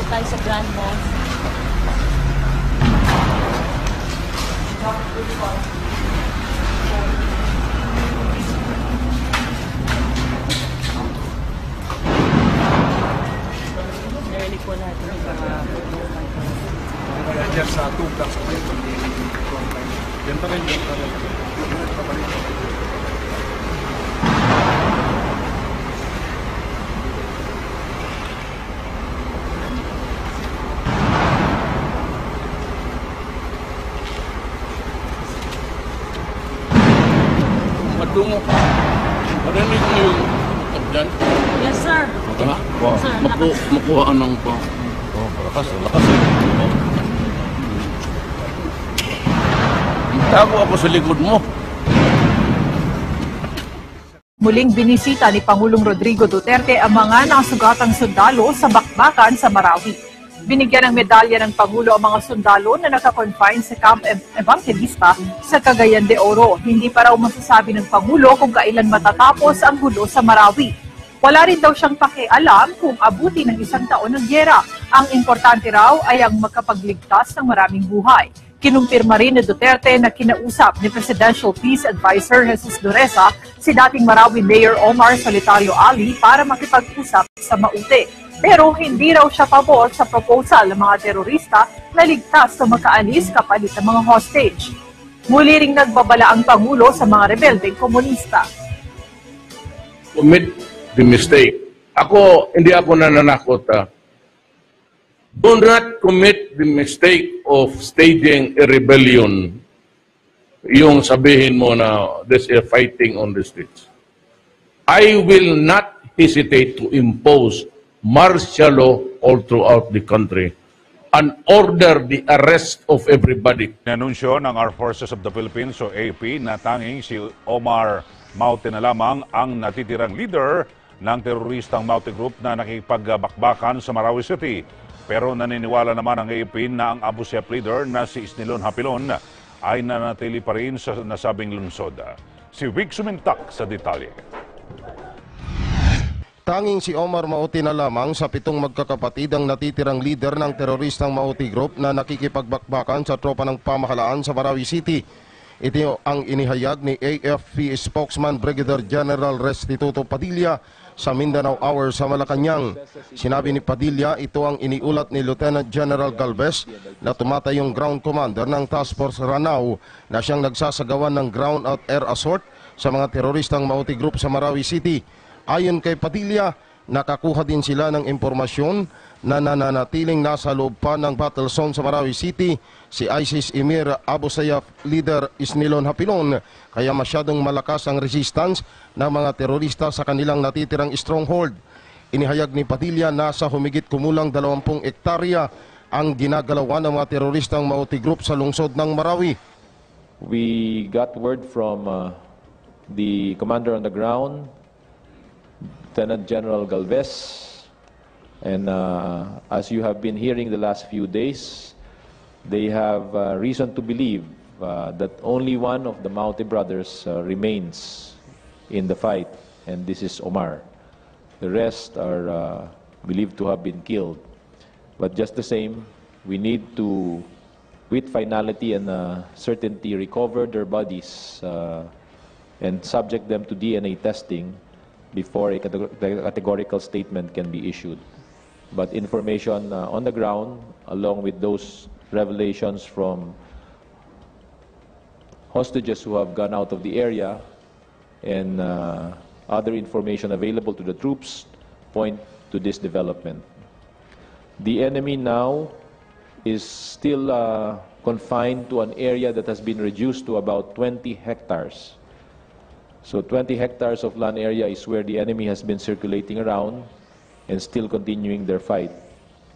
Speaker 25: Tayo sa Grand Mosque. Po natin yung mga
Speaker 15: dyan sa tubig sa may yan pa rin
Speaker 2: Madungo ka. Marinig mo yung utab dyan?
Speaker 25: Yes, sir.
Speaker 2: Sir, makuhaan ng po. Oh, lakas. Tago ako sa likod mo.
Speaker 6: Muling binisita ni Pangulong Rodrigo Duterte ang mga nakasugatang sundalo sa bakbakan sa Marawi. Binigyan ng medalya ng Pangulo ang mga sundalo na nakakonfine sa Camp Evangelista sa Cagayan de Oro. Hindi pa raw masasabi ng Pangulo kung kailan matatapos ang gulo sa Marawi. Wala rin daw siyang pakialam kung abuti ng 1 taon ng gyera. Ang importante raw ay ang makapagligtas ng maraming buhay. Kinumpirma rin ni Duterte na kinausap ni Presidential Peace Advisor Jesus Dureza si dating Marawi Mayor Omar Solitario Ali para makipag-usap sa Maute. Pero hindi raw siya pabor sa proposal ng mga terorista na ligtas o makaalis kapalit ng mga hostage. Muli ring nagbabala ang Pangulo sa mga rebeldeng komunista.
Speaker 2: Commit the mistake. Hindi ako nananakot. Do not commit the mistake of staging a rebellion. Yung sabihin mo na there's a fighting on the streets. I will not hesitate to impose martial law all throughout the country and order the arrest of everybody.
Speaker 7: Inanunsyo ng Armed Forces of the Philippines o AP na tanging si Omar Maute na lamang ang natitirang leader ng teroristang Maute Group na nakikipagbakbakan sa Marawi City. Pero naniniwala naman ang AP na ang Abu Sayyaf leader na si Isnilon Hapilon ay nanatili pa rin sa nasabing lungsod. Si Vic Sumintak sa detalye.
Speaker 8: Tanging si Omar Maute na lamang sa 7 magkakapatid ang natitirang leader ng teroristang Maute Group na nakikipagbakbakan sa tropa ng pamahalaan sa Marawi City. Ito ang inihayag ni AFP spokesman Brigadier General Restituto Padilla sa Mindanao Hour sa Malacanang. Sinabi ni Padilla ito ang iniulat ni Lieutenant General Galvez na tumatayong ground commander ng Task Force Ranao na siyang nagsasagawan ng ground out air assault sa mga teroristang Maute Group sa Marawi City. Ayon kay Padilla, nakakuha din sila ng impormasyon na nananatiling nasa loob pa ng battle zone sa Marawi City si ISIS Emir Abu Sayyaf leader Isnilon Hapilon, kaya masyadong malakas ang resistance ng mga terorista sa kanilang natitirang stronghold. Inihayag ni Padilla na sa humigit kumulang 20 ektarya ang ginagalawan ng mga teroristang Maute Group sa lungsod ng Marawi.
Speaker 9: We got word from the commander on the ground, Lieutenant General Galvez, and as you have been hearing the last few days, they have reason to believe that only one of the Maute brothers remains in the fight, and this is Omar. The rest are believed to have been killed. But just the same, we need to, with finality and certainty, recover their bodies and subject them to DNA testing before a categorical statement can be issued. But information on the ground, along with those revelations from hostages who have gone out of the area and other information available to the troops, point to this development. The enemy now is still confined to an area that has been reduced to about 20 hectares. So 20 hectares of land area is where the enemy has been circulating around and still continuing their fight.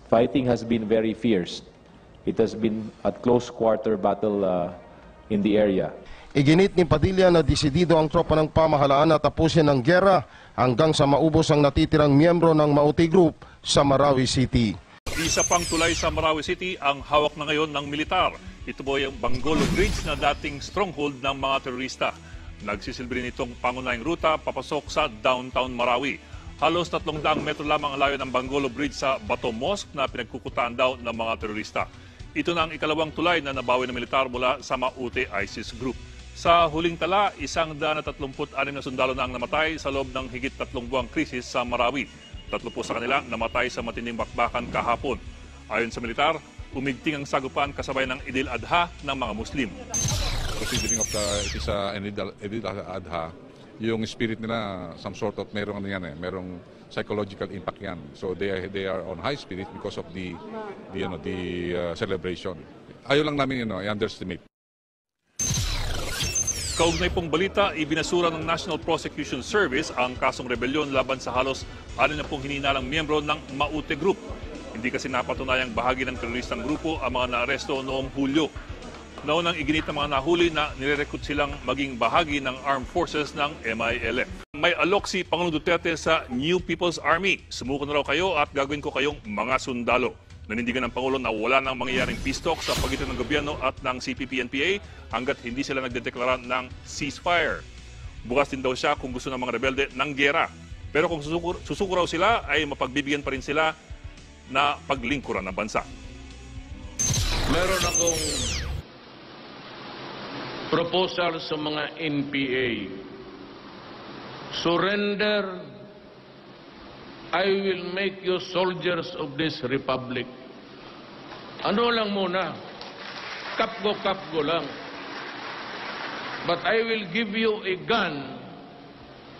Speaker 9: Fighting has been very fierce. It has been a close quarter battle in the area.
Speaker 8: Iginit ni Padilla na desidido ang tropa ng pamahalaan na tapusin ang giyera hanggang sa maubos ang natitirang miyembro ng Mauti Group sa Marawi City.
Speaker 7: Isa pang tulay sa Marawi City ang hawak na ngayon ng militar. Ito po yung Bangolo Bridge na dating stronghold ng mga terorista. Nagsisilbi rin itong pangunahing ruta papasok sa downtown Marawi. Halos 300 metro lamang ang layo ng Bangolo Bridge sa Bato Mosque na pinagkukutaan daw ng mga terorista. Ito na ang ikalawang tulay na nabawi ng militar mula sa Maute ISIS group. Sa huling tala, 136 na sundalo na ang namatay sa loob ng higit 3 buwang krisis sa Marawi. 3 po sa kanila namatay sa matinding bakbakan kahapon. Ayon sa militar, umigting ang sagupan kasabay ng Idil Adha ng mga Muslim.
Speaker 1: Considering of Idil Adha, yung spirit nila some sort of merong psychological impact yan. So they are on high spirit because of the celebration. Ayaw lang namin i-underestimate.
Speaker 7: Kaugnay pong balita, ibinasura ng National Prosecution Service ang kasong rebelyon laban sa halos 60 hininalang miyembro ng Maute Group. Hindi kasi napatunayang bahagi ng teroristang grupo ang mga naaresto noong Hulyo. Naunang iginit ng mga nahuli na nirerecruit silang maging bahagi ng armed forces ng MILF. May alok si Pangulong Duterte sa New People's Army. Sumuko na raw kayo at gagawin ko kayong mga sundalo. Nanindigan ng Pangulo na wala nang mangyayaring peace talk sa pagitan ng gobyerno at ng CPP-NPA hanggat hindi sila nagdedeklara ng ceasefire. Bukas din daw siya kung gusto ng mga rebelde ng giyera. Pero kung susuko raw sila ay mapagbibigyan pa rin sila na paglingkuran ng bansa.
Speaker 5: Meron akong proposal sa mga NPA. Surrender. I will make you soldiers of this republic. Ano lang muna, kapgo lang. But I will give you a gun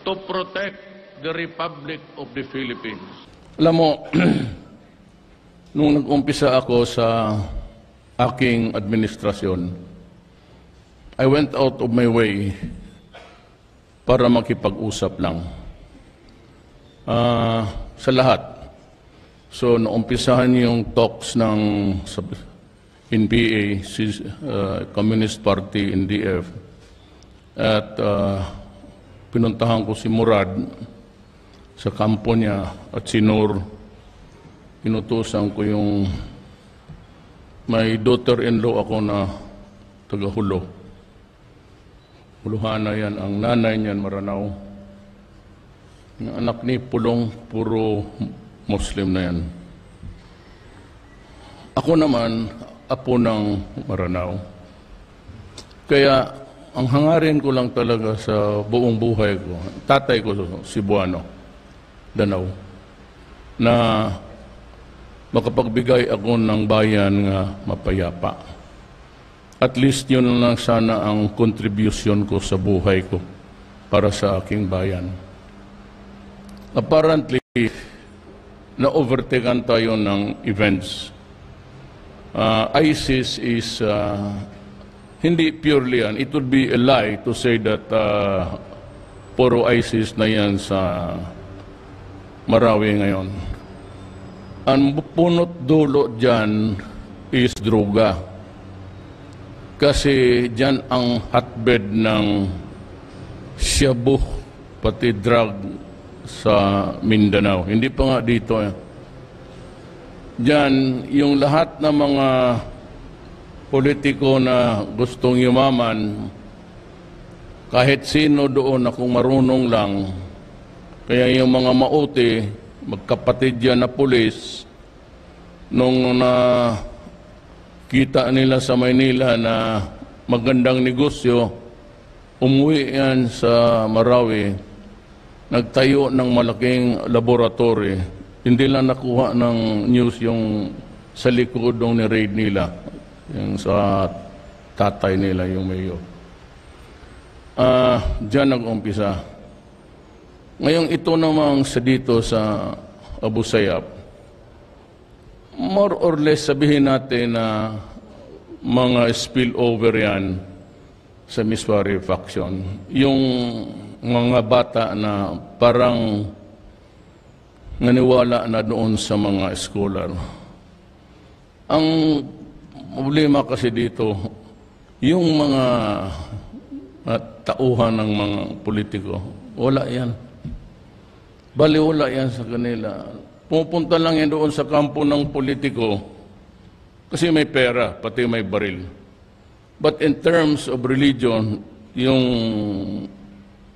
Speaker 5: to protect the Republic of the Philippines.
Speaker 2: Alam mo, nung nag-umpisa ako sa aking administrasyon, I went out of my way para makipag-usap lang. Sa lahat. So, naumpisahan yung talks ng NPA, Communist Party, NDF, at pinuntahan ko si Murad sa kampo niya at si Nur. Inutusan ko yung may daughter-in-law ako na taga-Hulo. Huluhana yan, ang nanay niyan Maranao. Yung anak ni Pulong, puro Muslim na yan. Ako naman, apo ng Maranao. Kaya, ang hangarin ko lang talaga sa buong buhay ko, tatay ko, Cebuano, Danau, na makapagbigay ako ng bayan nga mapayapa. At least yun lang sana ang contribution ko sa buhay ko para sa aking bayan. Apparently, na-overtaken tayo ng events. ISIS is hindi purely yan. It would be a lie to say that puro ISIS na yan sa Marawi ngayon. Ang punot dulo dyan is droga. Kasi dyan ang hotbed ng shabu, pati drug sa Mindanao. Hindi pa nga dito. Diyan, yung lahat ng mga politiko na gustong yumaman, kahit sino doon na kung marunong lang, kaya yung mga Maute, magkapatid yan na pulis, nung kita nila sa Maynila na magandang negosyo, umuwi yan sa Marawi, nagtayo ng malaking laboratory. Hindi lang nakuha ng news yung sa likod ng ni-raid nila. Yung sa tatay nila, yung mayor. Diyan nag-umpisa. Ngayong ito namang sa dito sa Abu Sayyaf, more or less sabihin natin na mga spillover yan sa Miswari faction. Yung mga bata na parang naniwala na doon sa mga scholar. Ang problema kasi dito, yung mga tauhan ng mga politiko, wala yan. Bali, wala yan sa kanila. Pupunta lang yan doon sa kampo ng politiko kasi may pera, pati may baril. But in terms of religion, yung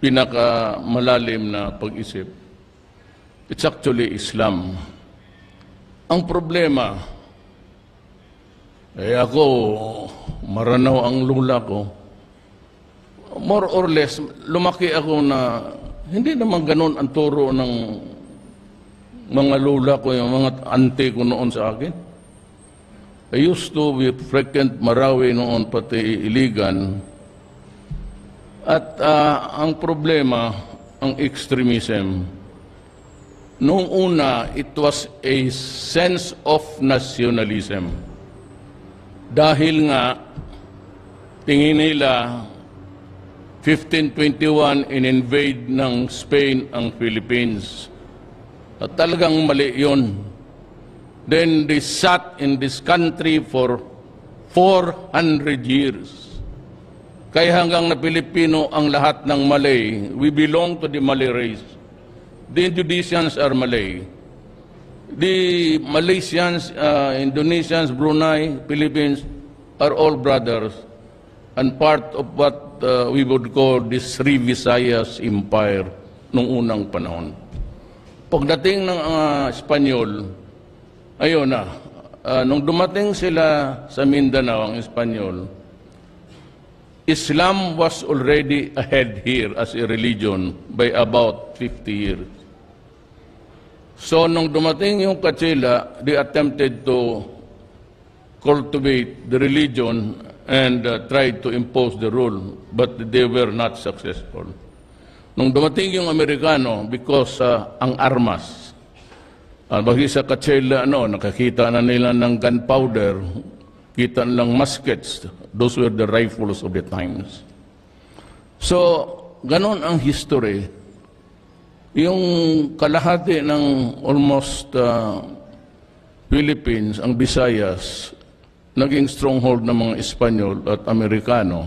Speaker 2: pinakamalalim na pag-isip, it's actually Islam. Ang problema, ako, maranaw ang lula ko. More or less, lumaki ako na hindi naman ganun ang turo ng mga lula ko, yung mga ante ko noon sa akin. I used to be frequent Marawi noon, pati Iligan. At ang problema, ang extremism, noong una, it was a sense of nationalism. Dahil nga, tingin nila, 1521 in-invade ng Spain ang Philippines. At talagang mali yun. Then they sat in this country for 400 years. Kaya hanggang na Pilipino ang lahat ng Malay, we belong to the Malay race. The Indonesians are Malay. The Malaysians, Indonesians, Brunei, Philippines are all brothers and part of what we would call the Sri Visayas Empire noong unang panahon. Pagdating ng Espanyol, ayun na, nung dumating sila sa Mindanao, ang Espanyol, Islam was already ahead here as a religion by about 50 years. So, nung dumating yung Kachila, they attempted to cultivate the religion and tried to impose the rule, but they were not successful. Nung dumating yung Amerikano, because ang armas, bagi sa Kachila, nakakita na nila ng gunpowder, kita nilang muskets, those were the rifles of the times. So, ganon ang history. Yung kalahati ng almost Philippines, ang Visayas, naging stronghold ng mga Espanyol at Amerikano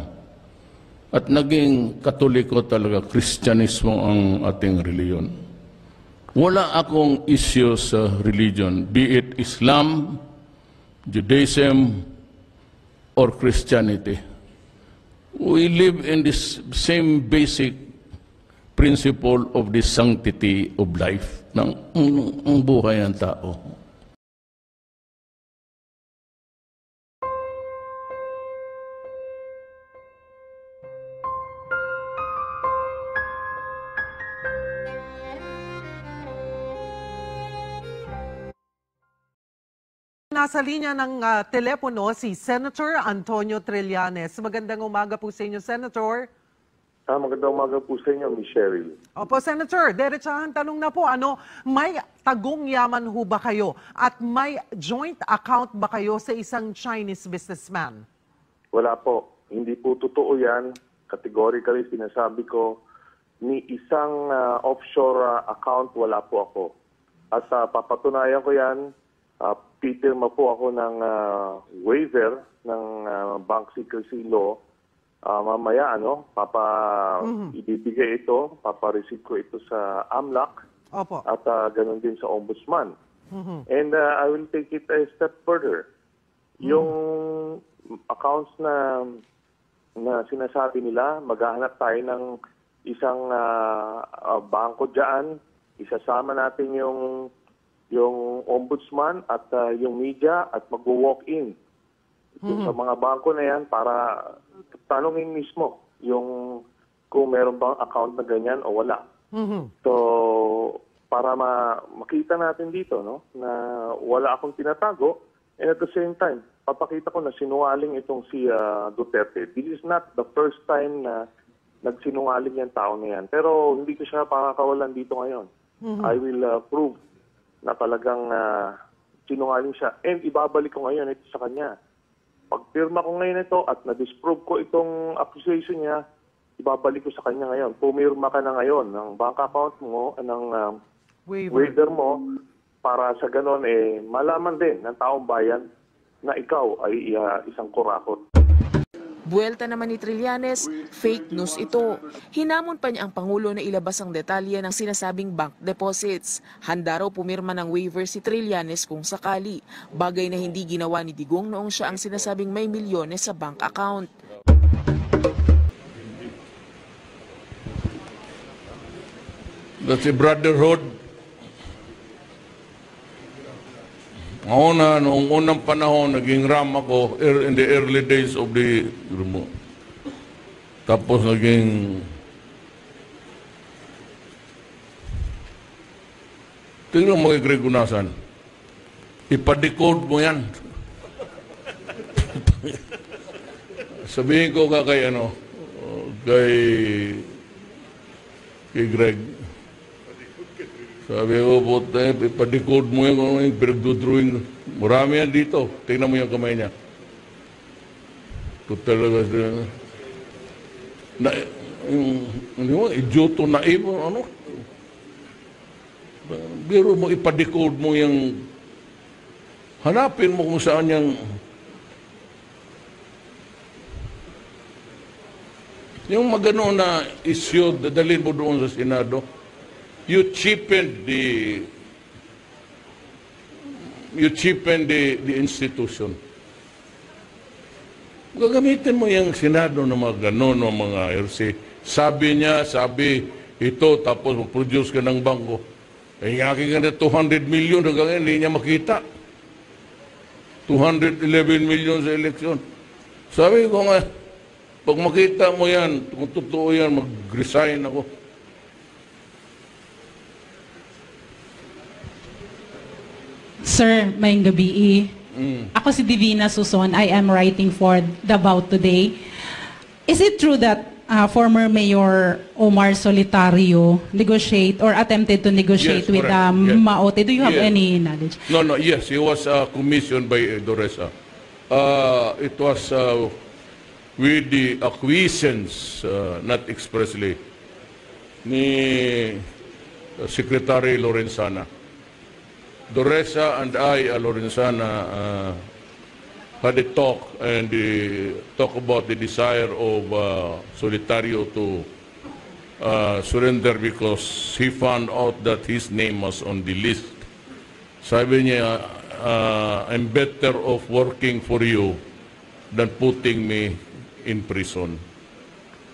Speaker 2: at naging Katoliko talaga, Kristyanismo ang ating reliyon. Wala akong issue sa religion, be it Islam, Judaism, or Christianity. We live in this same basic principle of the sanctity of life ng buhay ng tao.
Speaker 10: Nasa linya ng telepono si Senator Antonio Trillanes. Magandang umaga po sa inyo, Senator.
Speaker 11: Magandang umaga po sa inyo, Ms. Cheryl.
Speaker 10: Opo, Senator. Diretsahan tanong na po, may tagong yaman ho ba kayo at may joint account ba kayo sa isang Chinese businessman?
Speaker 11: Wala po. Hindi po totoo yan. Categorically sinasabi ko, ni isang offshore account wala po ako. At papatunayan ko yan, pipirma po ako ng waiver ng bank secrecy law. Mamaya, ibibigay ito, papareceive ko ito sa AMLAC.
Speaker 10: Opo.
Speaker 11: At ganun din sa Ombudsman. And I will take it a step further. Yung accounts na sinasabi nila, maghahanap tayo ng isang bangko dyan, isasama natin yung ombudsman at yung media at mag-walk-in sa mga bangko na yan para tanungin mismo yung kung meron bang account na ganyan o wala. So, para makita natin dito na wala akong tinatago and at the same time, papakita ko na sinungaling itong si Duterte. This is not the first time na nagsinungaling yung tao na yan. Pero hindi ko siya pakakawalan dito ngayon. I will prove na talagang sinungaling siya. And ibabalik ko ngayon ito sa kanya. Pag pirma ko ngayon ito at na-disprove ko itong accusation niya, ibabalik ko sa kanya ngayon. Pumirma ka na ngayon ng bank account mo, ng waiver mo, para sa ganon malaman din ng taong bayan na ikaw ay isang kurakot.
Speaker 12: Buwelta naman ni Trillanes, fake news ito. Hinamon pa niya ang Pangulo na ilabas ang detalye ng sinasabing bank deposits. Handa raw pumirma ng waiver si Trillanes kung sakali, bagay na hindi ginawa ni Digong noong siya ang sinasabing may milyones sa bank account.
Speaker 2: That's a brotherhood. Noong unang panahon, naging ram ako in the early days of the remote. Tapos naging... Tingnan mo kay Greg Unasan. Ipa-decode mo yan. Sabihin ko ka kay kay Greg. Sabi ko, ipa-decode mo yan kung yung pinagdudrawing. Marami yan dito. Tingnan mo yung kamay niya. Talaga, idioto, naive, Biro mo, ipa-decode mo yung, hanapin mo kung saan yung magano na issue, dadalhin mo doon sa Senado. You cheapen the institution. Gagamitin mo yung Senado na mga gano'n, mga RC. Sabi ito, tapos mag-produce ka ng bangko. Yung aking 200 million hanggang hindi niya makita. 211 million sa eleksyon. Sabi ko nga, pag makita mo yan, kung totoo yan, mag-resign ako.
Speaker 13: Sir, maayong gabi. Ako si Divina Suson. I am writing for Davao Today. Is it true that former Mayor Omar Solitario negotiate or attempted to negotiate with Maote? Do you have any knowledge?
Speaker 2: No, yes. He was commissioned by Doresa. It was with the acquiescence, not expressly, ni Secretary Lorenzana. Doresa and I, Lorenzana, had a talk and talk about the desire of Solitario to surrender because he found out that his name was on the list. Sabi niya, I'm better off working for you than putting me in prison.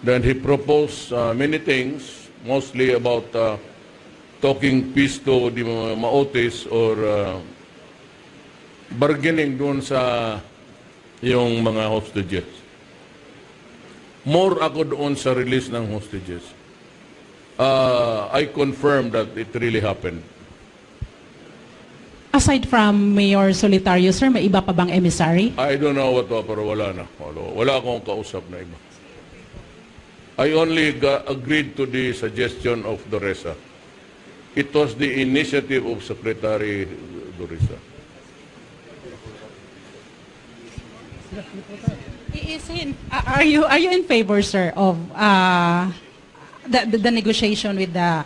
Speaker 2: Then he proposed many things, mostly about talking peace to the Maotes or bargaining doon sa yung mga hostages. More ako doon sa release ng hostages. I confirm that it really happened.
Speaker 13: Aside from Mayor Solitario, sir, may iba pa bang emissary?
Speaker 2: I don't know what pero wala na. Wala akong kausap na iba. I only agreed to the suggestion of Doresa. It was the initiative of Secretary Doresa.
Speaker 13: Are you in favor, sir, of the negotiation with the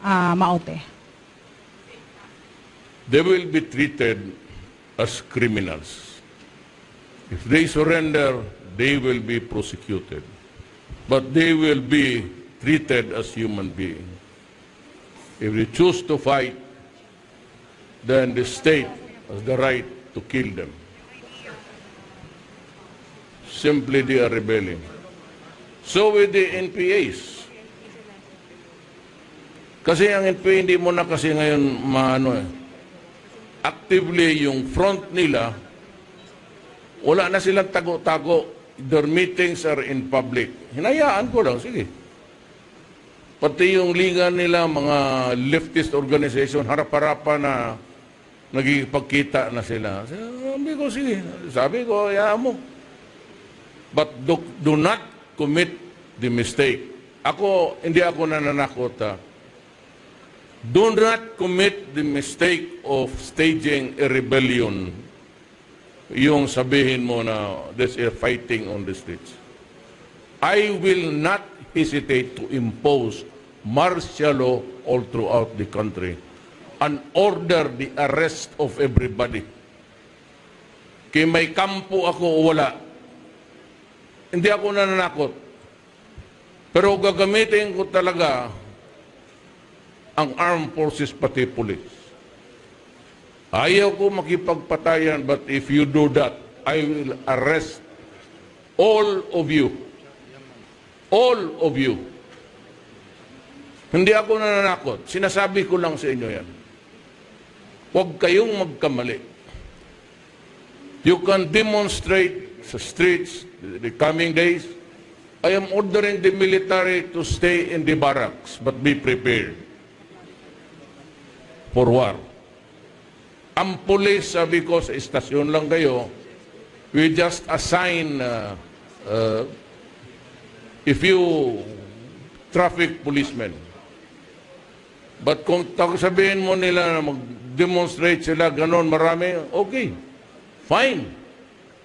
Speaker 13: Maote?
Speaker 2: They will be treated as criminals. If they surrender, they will be prosecuted. But they will be treated as human beings. If they choose to fight, then the state has the right to kill them. Simply they are rebelling. So with the NPAs. Kasi ang NPA hindi mo na kasi ngayon actively yung front nila, wala na silang tago-tago. Their meetings are in public. Hinayaan ko lang, sige. Pati yung liga nila, mga leftist organization, harap-harapan na nagipagkita na sila. Sabi ko, sige. Sabi ko, hayaan mo. But do not commit the mistake. Hindi ako nananakot. Do not commit the mistake of staging a rebellion. Yung sabihin mo na there's a fighting on the streets. I will not hesitate to impose martial law all throughout the country and order the arrest of everybody. Kaya may kampo ako o wala, hindi ako nananakot. Pero gagamitin ko talaga ang armed forces pati police. Ayaw ko makipagpatayan, but if you do that, I will arrest all of you. All of you. Hindi ako nananakot. Sinasabi ko lang sa inyo yan. Huwag kayong magkamali. You can demonstrate sa streets the coming days. I am ordering the military to stay in the barracks, but be prepared for war. Ang police, sabi ko, sa istasyon lang kayo, we just assign a few traffic policemen. But kung sabihin mo nila na mag-demonstrate sila, ganon marami, okay, fine.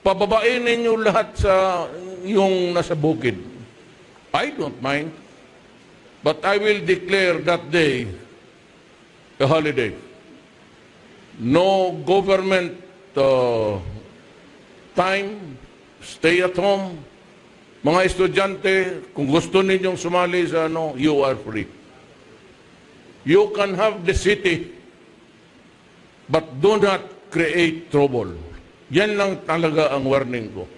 Speaker 2: Pababain ninyo lahat sa yung nasa bukid. I don't mind. But I will declare that day a holiday. No government time, stay at home. Mga estudyante, kung gusto ninyong sumali sa you are free. You can have the city, but do not create trouble. Yan lang talaga ang warning ko.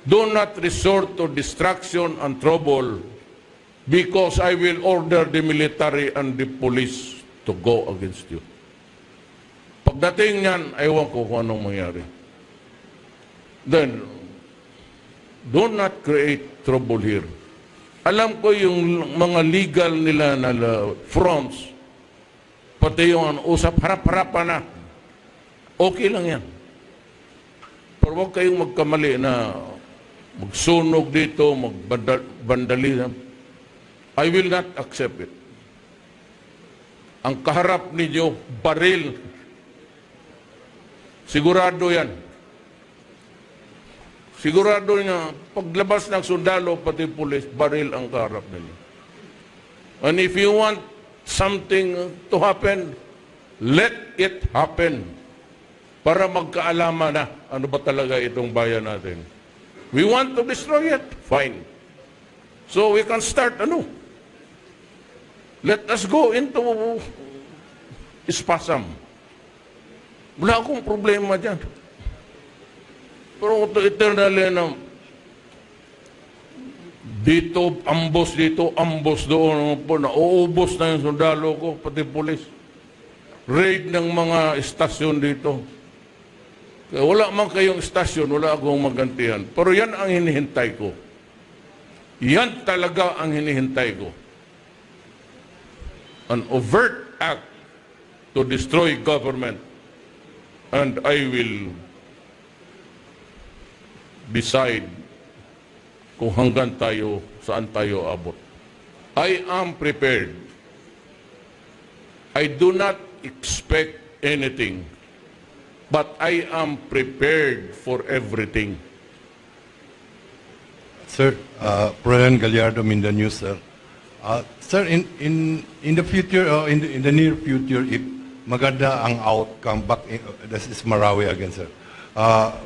Speaker 2: Do not resort to distraction and trouble because I will order the military and the police to go against you. Pagdating niyan, ewan ko kung anong mangyari. Then, do not create trouble here. Alam ko yung mga legal nila na fronts, pati yung usap harap-harapan na, okay lang yan. Pero huwag kayong magkamali na magsunog dito, magbandalism. I will not accept it. Ang kaharap ninyo, baril. Sigurado yan. Sigurado niya, paglabas ng sundalo, pati pulis, baril ang kaharap ninyo. And if you want something to happen, let it happen. Para magkaalaman na ano ba talaga itong bayan natin. We want to destroy it? Fine. So we can start Let us go into spasm. Wala akong problema dyan. Pero eternally na dito, ambos doon po, nauubos na yung sundalo ko, pati polis. Raid ng mga estasyon dito. Kaya wala man kayong estasyon, wala akong magantihan. Pero yan ang hinihintay ko. Yan talaga ang hinihintay ko. An overt act to destroy government. And I will decide kung hanggang saan tayo abot. I am prepared. I do not expect anything, but I am prepared for everything.
Speaker 14: Sir, President Gallardo, Mindanao, sir. Sir, in the future, in the near future, if maganda ang outcome, this is Marawi again, sir.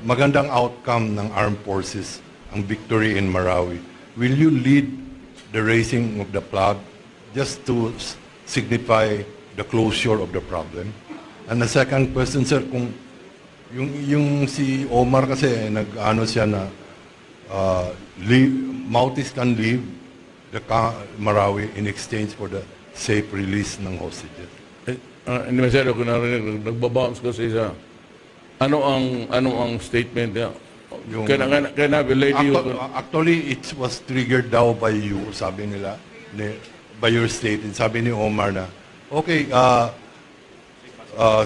Speaker 14: Magandang outcome ng armed forces, ang victory in Marawi. Will you lead the raising of the flag just to signify the closure of the problem? And the second question, sir, kung yung si Omar kasi nag-ano siya na Maotis can leave the Marawi in exchange for the safe release ng hostages.
Speaker 2: Hindi masyado ko narinig, nagbabounce kasi siya. Ano ang statement niya?
Speaker 14: Actually, it was triggered daw by you, sabi nila, by your statement. Sabi ni Omar na, okay,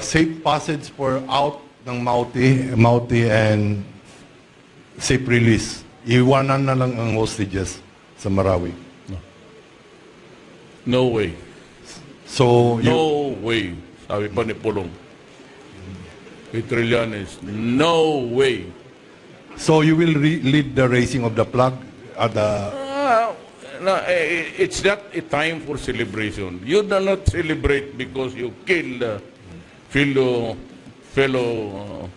Speaker 14: safe passage for out ng Mauti and safe release. Iwanan na lang ang hostages sa Marawi.
Speaker 2: No way.
Speaker 14: So you,
Speaker 2: No way, sabi pa ni Pulong. Kay Trillanes, no way.
Speaker 14: so you will lead the raising of the flag at the...
Speaker 2: No, it's not a time for celebration. You do not celebrate because you killed fellow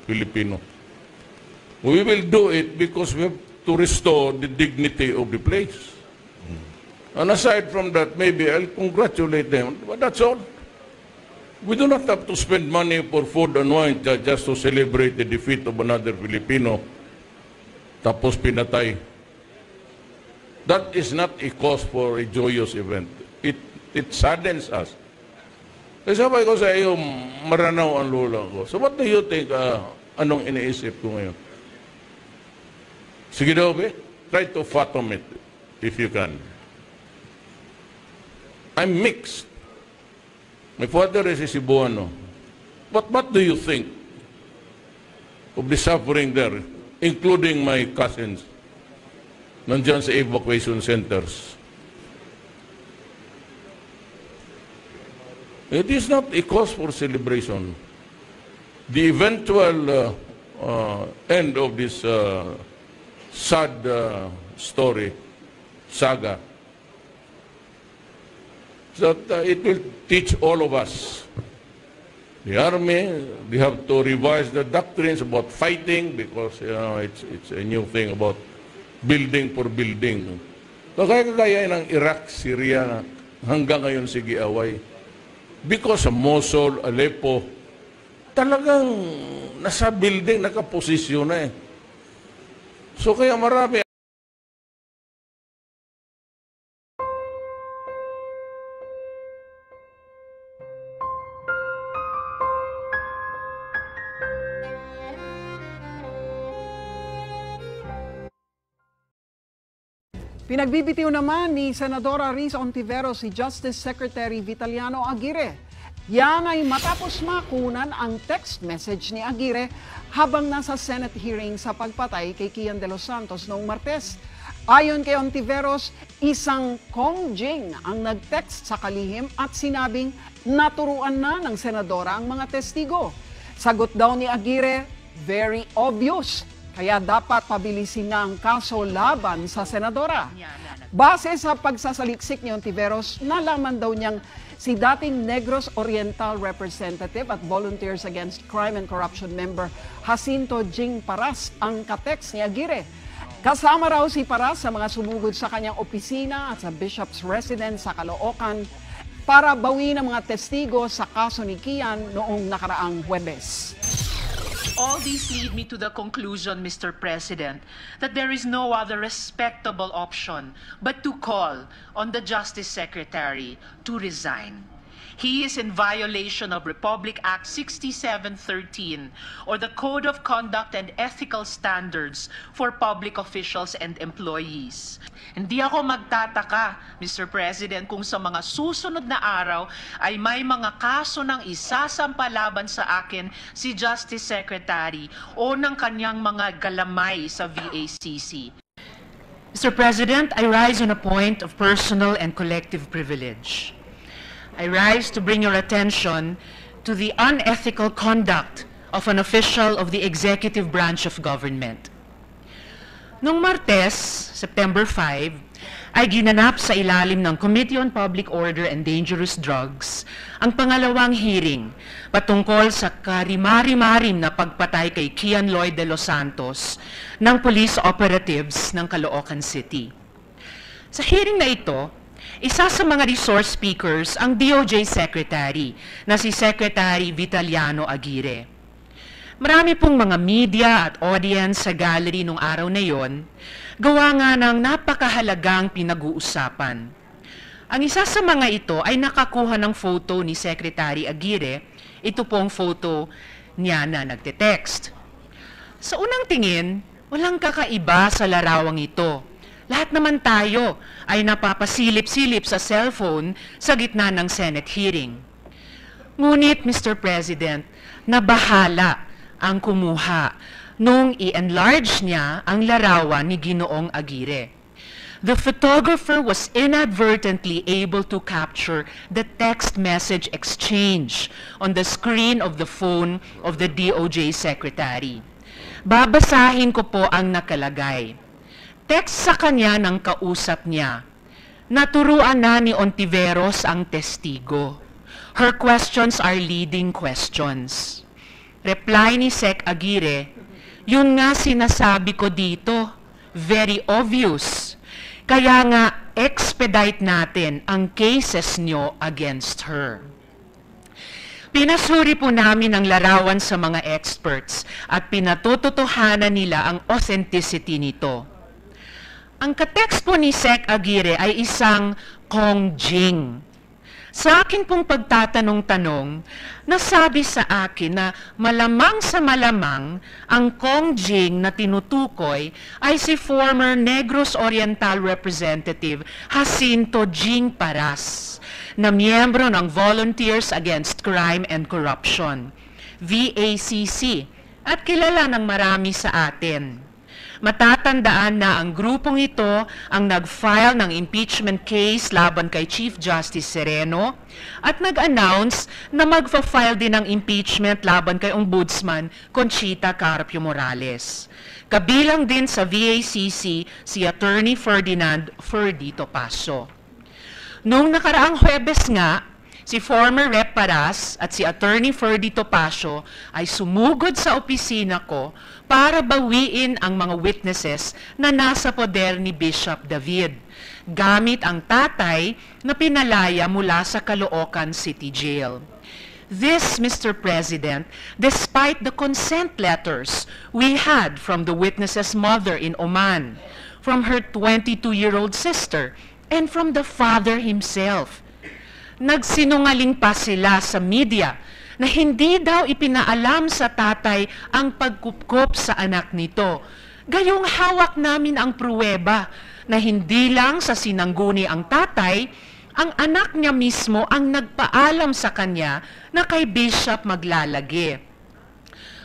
Speaker 2: Filipino. We will do it because we have to restore the dignity of the place. And aside from that, maybe I'll congratulate them. But that's all. We do not have to spend money for food and wine just to celebrate the defeat of another Filipino. Tapos pinatay. That is not a cause for a joyous event. It saddens us. Kasi sabi ko sa iyo, maranaw ang lula ko. So what do you think, anong iniisip ko ngayon? Sige daw, try to fathom it if you can. I'm mixed. My father is a Cebuano. But what do you think of the suffering there, including my cousins? Nandiyan sa evacuation centers. It is not a cause for celebration. The eventual end of this sad saga, that it will teach all of us. The army, they have to revise the doctrines about fighting because it's a new thing about building for building. Kagaya ng Iraq, Syria, hanggang ngayon sige away. Because sa Mosul, Aleppo, talagang nasa building, nakaposisyon na eh. So kaya marami.
Speaker 10: Pinagbibitiw naman ni Senadora Riz Ontiveros si Justice Secretary Vitaliano Aguirre. Yan ay matapos makunan ang text message ni Aguirre habang nasa Senate hearing sa pagpatay kay Kian de los Santos noong Martes. Ayon kay Ontiveros, isang Kong Jing ang nag-text sa kalihim at sinabing naturuan na ng senadora ang mga testigo. Sagot daw ni Aguirre, very obvious. Kaya dapat pabilisin na ang kaso laban sa senadora. Base sa pagsasaliksik ni Ontiveros, nalaman daw niyang si dating Negros Oriental Representative at Volunteers Against Crime and Corruption member Jacinto Jing Paras ang kateks ni Aguirre. Kasama raw si Paras sa mga sumugod sa kanyang opisina at sa Bishop's Residence sa Caloocan para bawiin ang mga testigo sa kaso ni Kian noong nakaraang Huwebes.
Speaker 16: All these lead me to the conclusion, Mr. President, that there is no other respectable option but to call on the Justice Secretary to resign. He is in violation of Republic Act 6713 or the Code of Conduct and Ethical Standards for Public Officials and Employees. Hindi ako magtataka, Mr. President, kung sa mga susunod na araw ay may mga kaso ng isasampalaban sa akin si Justice Secretary o ng kanyang mga galamay sa VACC. Mr. President, I rise on a point of personal and collective privilege. I rise to bring your attention to the unethical conduct of an official of the executive branch of government. Noong Martes, September 5, ay ginanap sa ilalim ng Committee on Public Order and Dangerous Drugs ang pangalawang hearing patungkol sa karimari-marim na pagpatay kay Kian Lloyd de los Santos ng police operatives ng Caloocan City. Sa hearing na ito, isa sa mga resource speakers ang DOJ Secretary na si Secretary Vitaliano Aguirre. Marami pong mga media at audience sa gallery nung araw na yon, gawa nga ng napakahalagang pinag-uusapan. Ang isa sa mga ito ay nakakuha ng photo ni Secretary Aguirre, ito pong photo niya na nagte-text. Sa unang tingin, walang kakaiba sa larawang ito. Lahat naman tayo ay napapasilip-silip sa cellphone sa gitna ng Senate hearing. Ngunit, Mr. President, nabahala ang kumuha nung i-enlarge niya ang larawan ni Ginoong Aguirre.
Speaker 17: The photographer was inadvertently able to capture the text message exchange on the screen of the phone of the DOJ secretary. Babasahin ko po ang nakalagay. Text sa kanya ng kausap niya. Naturuan na ni Ontiveros ang testigo. Her questions are leading questions. Reply ni Sec Aguirre, yun nga sinasabi ko dito, very obvious. Kaya nga, expedite natin ang cases nyo against her. Pinasuri po namin ang larawan sa mga experts at pinatototohanan nila ang authenticity nito. Ang katext po ni Sec Aguirre ay isang Kong Jing. Sa akin pong pagtatanong-tanong, nasabi sa akin na malamang sa malamang ang Kong Jing na tinutukoy ay si former Negros Oriental Representative Jacinto Jing Paras, na miyembro ng Volunteers Against Crime and Corruption, VACC, at kilala ng marami sa atin. Matatandaan na ang grupong ito ang nag-file ng impeachment case laban kay Chief Justice Sereno at nag-announce na magfa-file din ng impeachment laban kay Ombudsman Conchita Carpio Morales. Kabilang din sa VACC si Attorney Ferdinand Ferdy Topacio. Noong nakaraang Huwebes nga, si former Rep. Paras at si Attorney Ferdy Topacio ay sumugod sa opisina ko para bawiin ang mga witnesses na nasa poder ni Bishop David, gamit ang tatay na pinalaya mula sa Caloocan City Jail. This, Mr. President, despite the consent letters we had from the witness's mother in Oman, from her 22-year-old sister, and from the father himself. Nagsinungaling pa sila sa media na hindi daw ipinaalam sa tatay ang pagkupkop sa anak nito. Gayong hawak namin ang pruweba na hindi lang sa sinangguni ang tatay, ang anak niya mismo ang nagpaalam sa kanya na kay Bishop maglalagi.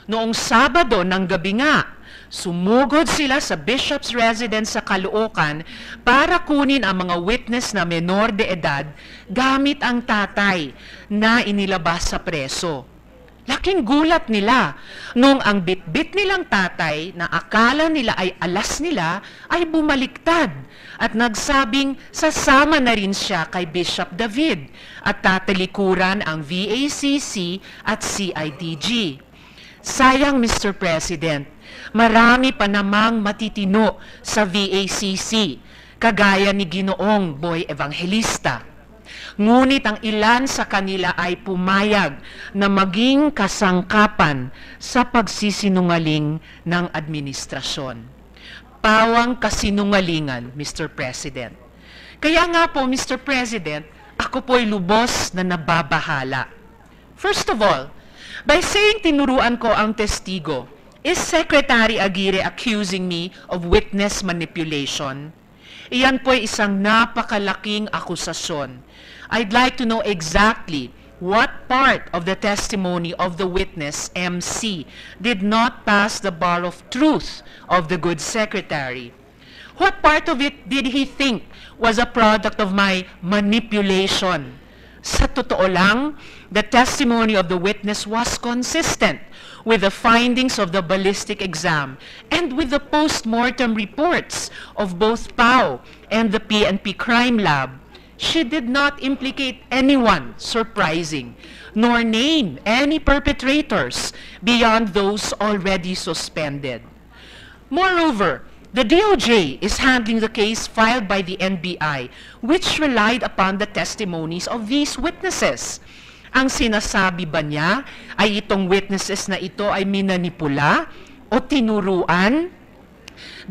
Speaker 17: Noong Sabado ng gabi nga, sumugod sila sa Bishop's residence sa Caloocan para kunin ang mga witness na menor de edad gamit ang tatay na inilabas sa preso. Laking gulat nila nung ang bitbit nilang tatay na akala nila ay alas nila ay bumaliktad at nagsabing sasama na rin siya kay Bishop David at tatalikuran ang VACC at CIDG. Sayang, Mr. President, marami pa namang matitino sa VACC, kagaya ni Ginoong Boy Evangelista. Ngunit ang ilan sa kanila ay pumayag na maging kasangkapan sa pagsisinungaling ng administrasyon. Pawang kasinungalingan, Mr. President. Kaya nga po, Mr. President, ako po'y lubos na nababahala. First of all, by saying tinuruan ko ang testigo, is Secretary Aguirre accusing me of witness manipulation? Iyan po'y isang napakalaking akusasyon. I'd like to know exactly what part of the testimony of the witness, MC, did not pass the bar of truth of the good secretary. What part of it did he think was a product of my manipulation? Sa totoo lang, the testimony of the witness was consistent with the findings of the ballistic exam and with the post-mortem reports of both PAO and the PNP Crime Lab. She did not implicate anyone surprising, nor name any perpetrators beyond those already suspended. Moreover, the DOJ is handling the case filed by the NBI, which relied upon the testimonies of these witnesses. Ang sinasabi ba niya ay itong witnesses na ito ay minanipula o tinuruan?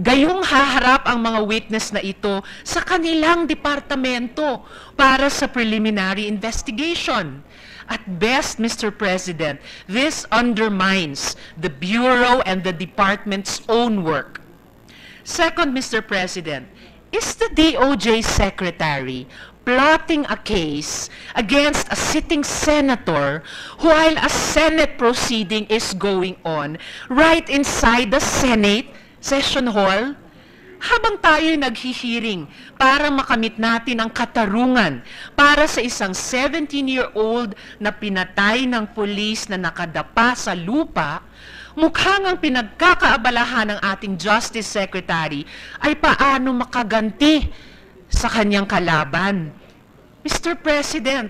Speaker 17: Gayong haharap ang mga witness na ito sa kanilang departamento para sa preliminary investigation. At best, Mr. President, this undermines the Bureau and the department's own work. Second, Mr. President, is the DOJ Secretary plotting a case against a sitting senator while a Senate proceeding is going on right inside the Senate session hall? habang tayo'y naghihiring para makamit natin ang katarungan para sa isang 17-year-old na pinatay ng pulis na nakadapa sa lupa, mukhang ang pinagkakaabalahan ng ating Justice Secretary ay paano makaganti sa kanyang kalaban. Mr. President,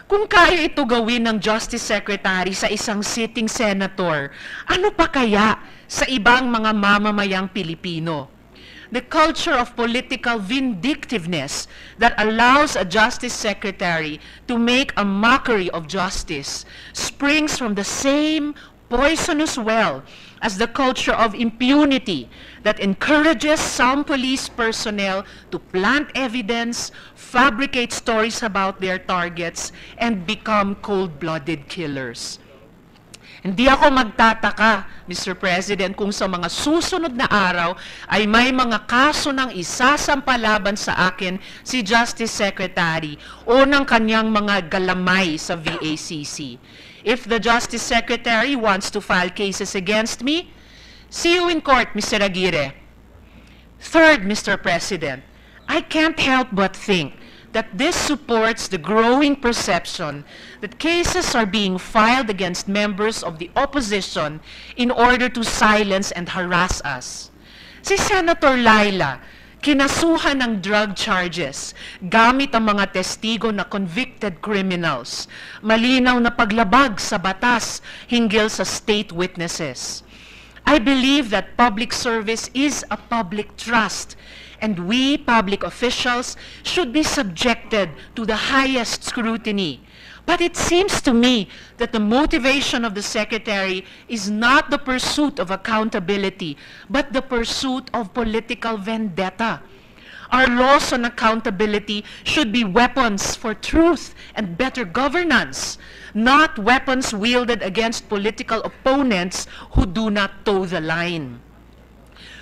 Speaker 17: kung kaya ito gawin ng Justice Secretary sa isang sitting senator, ano pa kaya sa ibang mga mamamayang Pilipino? The culture of political vindictiveness that allows a Justice Secretary to make a mockery of justice springs from the same poisonous well as the culture of impunity that encourages some police personnel to plant evidence, fabricate stories about their targets, and become cold-blooded killers. Hindi ako magtataka, Mr. President, kung sa mga susunod na araw ay may mga kaso ng isasampalaban sa akin si Justice Secretary o ng kanyang mga galamay sa VACC. If the Justice Secretary wants to file cases against me, see you in court, Mr. Aguirre. Third, Mr. President, I can't help but think that this supports the growing perception that cases are being filed against members of the opposition in order to silence and harass us. Si Senator Laila, kinasuhan ng drug charges gamit ang mga testigo na convicted criminals, malinaw na paglabag sa batas hinggil sa state witnesses. I believe that public service is a public trust, and we, public officials, should be subjected to the highest scrutiny. But it seems to me that the motivation of the Secretary is not the pursuit of accountability, but the pursuit of political vendetta. Our laws on accountability should be weapons for truth and better governance, not weapons wielded against political opponents who do not toe the line.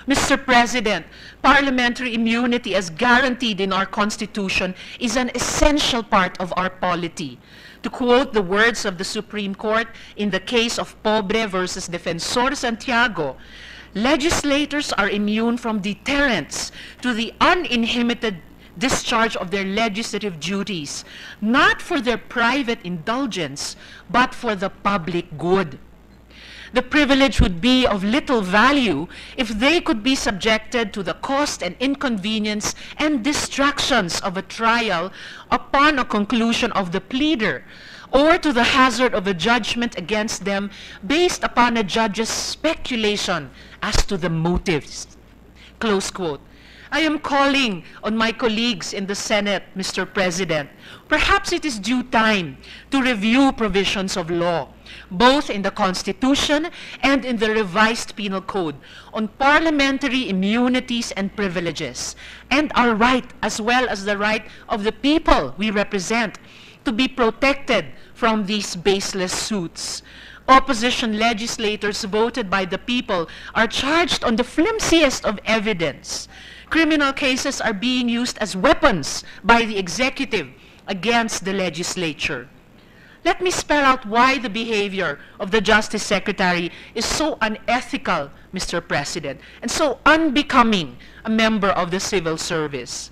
Speaker 17: Mr. President, parliamentary immunity as guaranteed in our Constitution is an essential part of our polity. To quote the words of the Supreme Court in the case of Pobre versus Defensor Santiago, legislators are immune from deterrence to the uninhibited discharge of their legislative duties, not for their private indulgence, but for the public good. The privilege would be of little value if they could be subjected to the cost and inconvenience and distractions of a trial upon a conclusion of the pleader, or to the hazard of a judgment against them based upon a judge's speculation as to the motives. Close quote. I am calling on my colleagues in the Senate, Mr. President. Perhaps it is due time to review provisions of law, both in the Constitution and in the revised Penal Code, on parliamentary immunities and privileges, and our right, as well as the right of the people we represent, to be protected from these baseless suits. Opposition legislators voted by the people are charged on the flimsiest of evidence. Criminal cases are being used as weapons by the executive against the legislature. Let me spell out why the behavior of the Justice Secretary is so unethical, Mr. President, and so unbecoming a member of the civil service.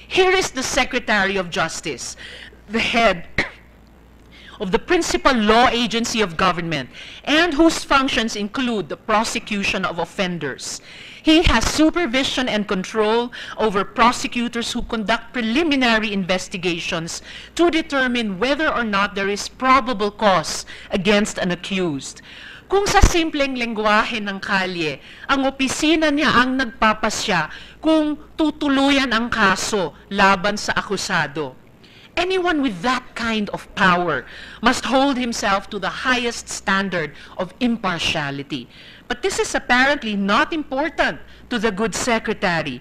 Speaker 17: Here is the Secretary of Justice, the head of the principal law agency of government, and whose functions include the prosecution of offenders. He has supervision and control over prosecutors who conduct preliminary investigations to determine whether or not there is probable cause against an accused. Kung sa simpleng lengguwahe ng kalye, ang opisina niya ang nagpapasya kung tutuluyan ang kaso laban sa akusado. Anyone with that kind of power must hold himself to the highest standard of impartiality. But this is apparently not important to the good secretary.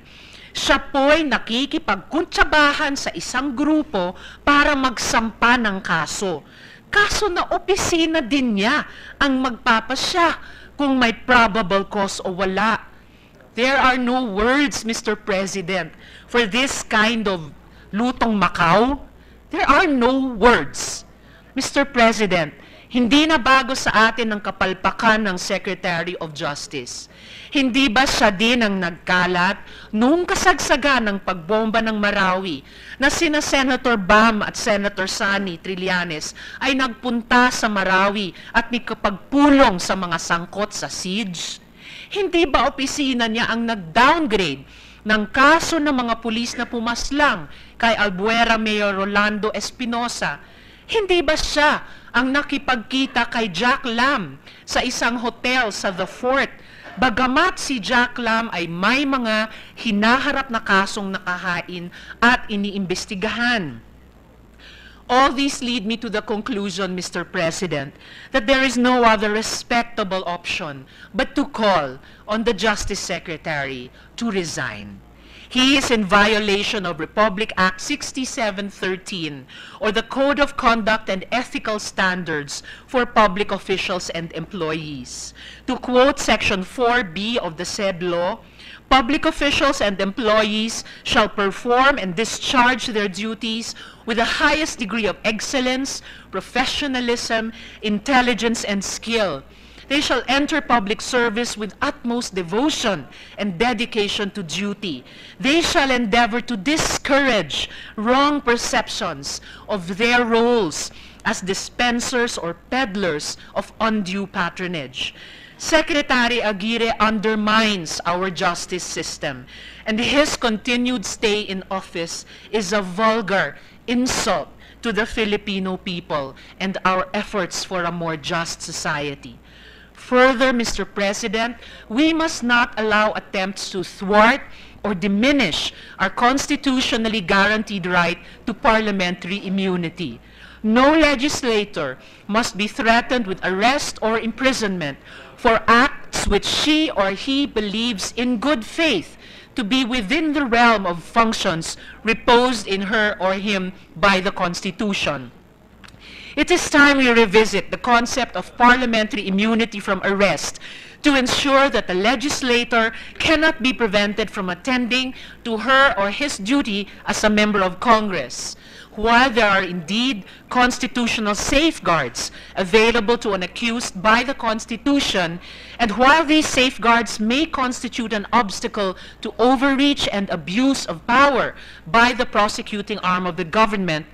Speaker 17: Siya po'y nakikipagkuntsabahan sa isang grupo para magsampa ng kaso. Kaso na opisina din niya ang magpapasya kung may probable cause o wala. There are no words, Mr. President, for this kind of lutong Macau. There are no words. Mr. President, Hindi na bago sa atin ang kapalpakan ng Secretary of Justice. Hindi ba siya din ang nagkalat noong kasagsagan ng pagbomba ng Marawi na sina Senator Bam at Senator Sani Trillanes ay nagpunta sa Marawi at nakapagpulong sa mga sangkot sa siege? Hindi ba opisina niya ang nag-downgrade ng kaso ng mga pulis na pumaslang kay Albuera Mayor Rolando Espinosa? Hindi ba siya ang nakipagkita kay Jack Lam sa isang hotel sa The Fort, bagamat si Jack Lam ay may mga hinaharap na kasong nakahain at iniimbestigahan? All these lead me to the conclusion, Mr. President, that there is no other respectable option but to call on the Justice Secretary to resign. He is in violation of Republic Act 6713 or the Code of Conduct and Ethical Standards for Public Officials and Employees. To quote Section 4B of the said law, public officials and employees shall perform and discharge their duties with the highest degree of excellence, professionalism, intelligence, and skill. They shall enter public service with utmost devotion and dedication to duty. They shall endeavor to discourage wrong perceptions of their roles as dispensers or peddlers of undue patronage. Secretary Aguirre undermines our justice system, and his continued stay in office is a vulgar insult to the Filipino people and our efforts for a more just society. Further, Mr. President, we must not allow attempts to thwart or diminish our constitutionally guaranteed right to parliamentary immunity. No legislator must be threatened with arrest or imprisonment for acts which she or he believes in good faith to be within the realm of functions reposed in her or him by the Constitution. It is time we revisit the concept of parliamentary immunity from arrest to ensure that the legislator cannot be prevented from attending to her or his duty as a member of Congress. While there are indeed constitutional safeguards available to an accused by the Constitution, and while these safeguards may constitute an obstacle to overreach and abuse of power by the prosecuting arm of the government,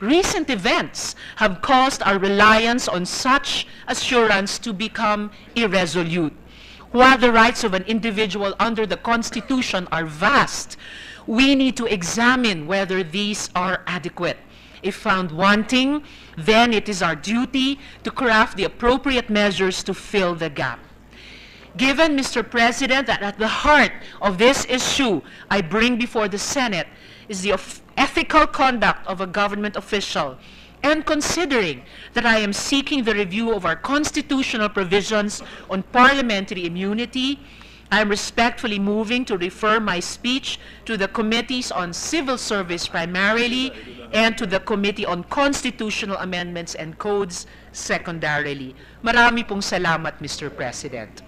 Speaker 17: recent events have caused our reliance on such assurance to become irresolute. While the rights of an individual under the Constitution are vast, we need to examine whether these are adequate. If found wanting, then it is our duty to craft the appropriate measures to fill the gap. Given, Mr. President, that at the heart of this issue I bring before the Senate is the ethical conduct of a government official, and considering that I am seeking the review of our constitutional provisions on parliamentary immunity, I am respectfully moving to refer my speech to the Committees on Civil Service primarily and to the Committee on Constitutional Amendments and Codes secondarily. Marami pong salamat, Mr. President.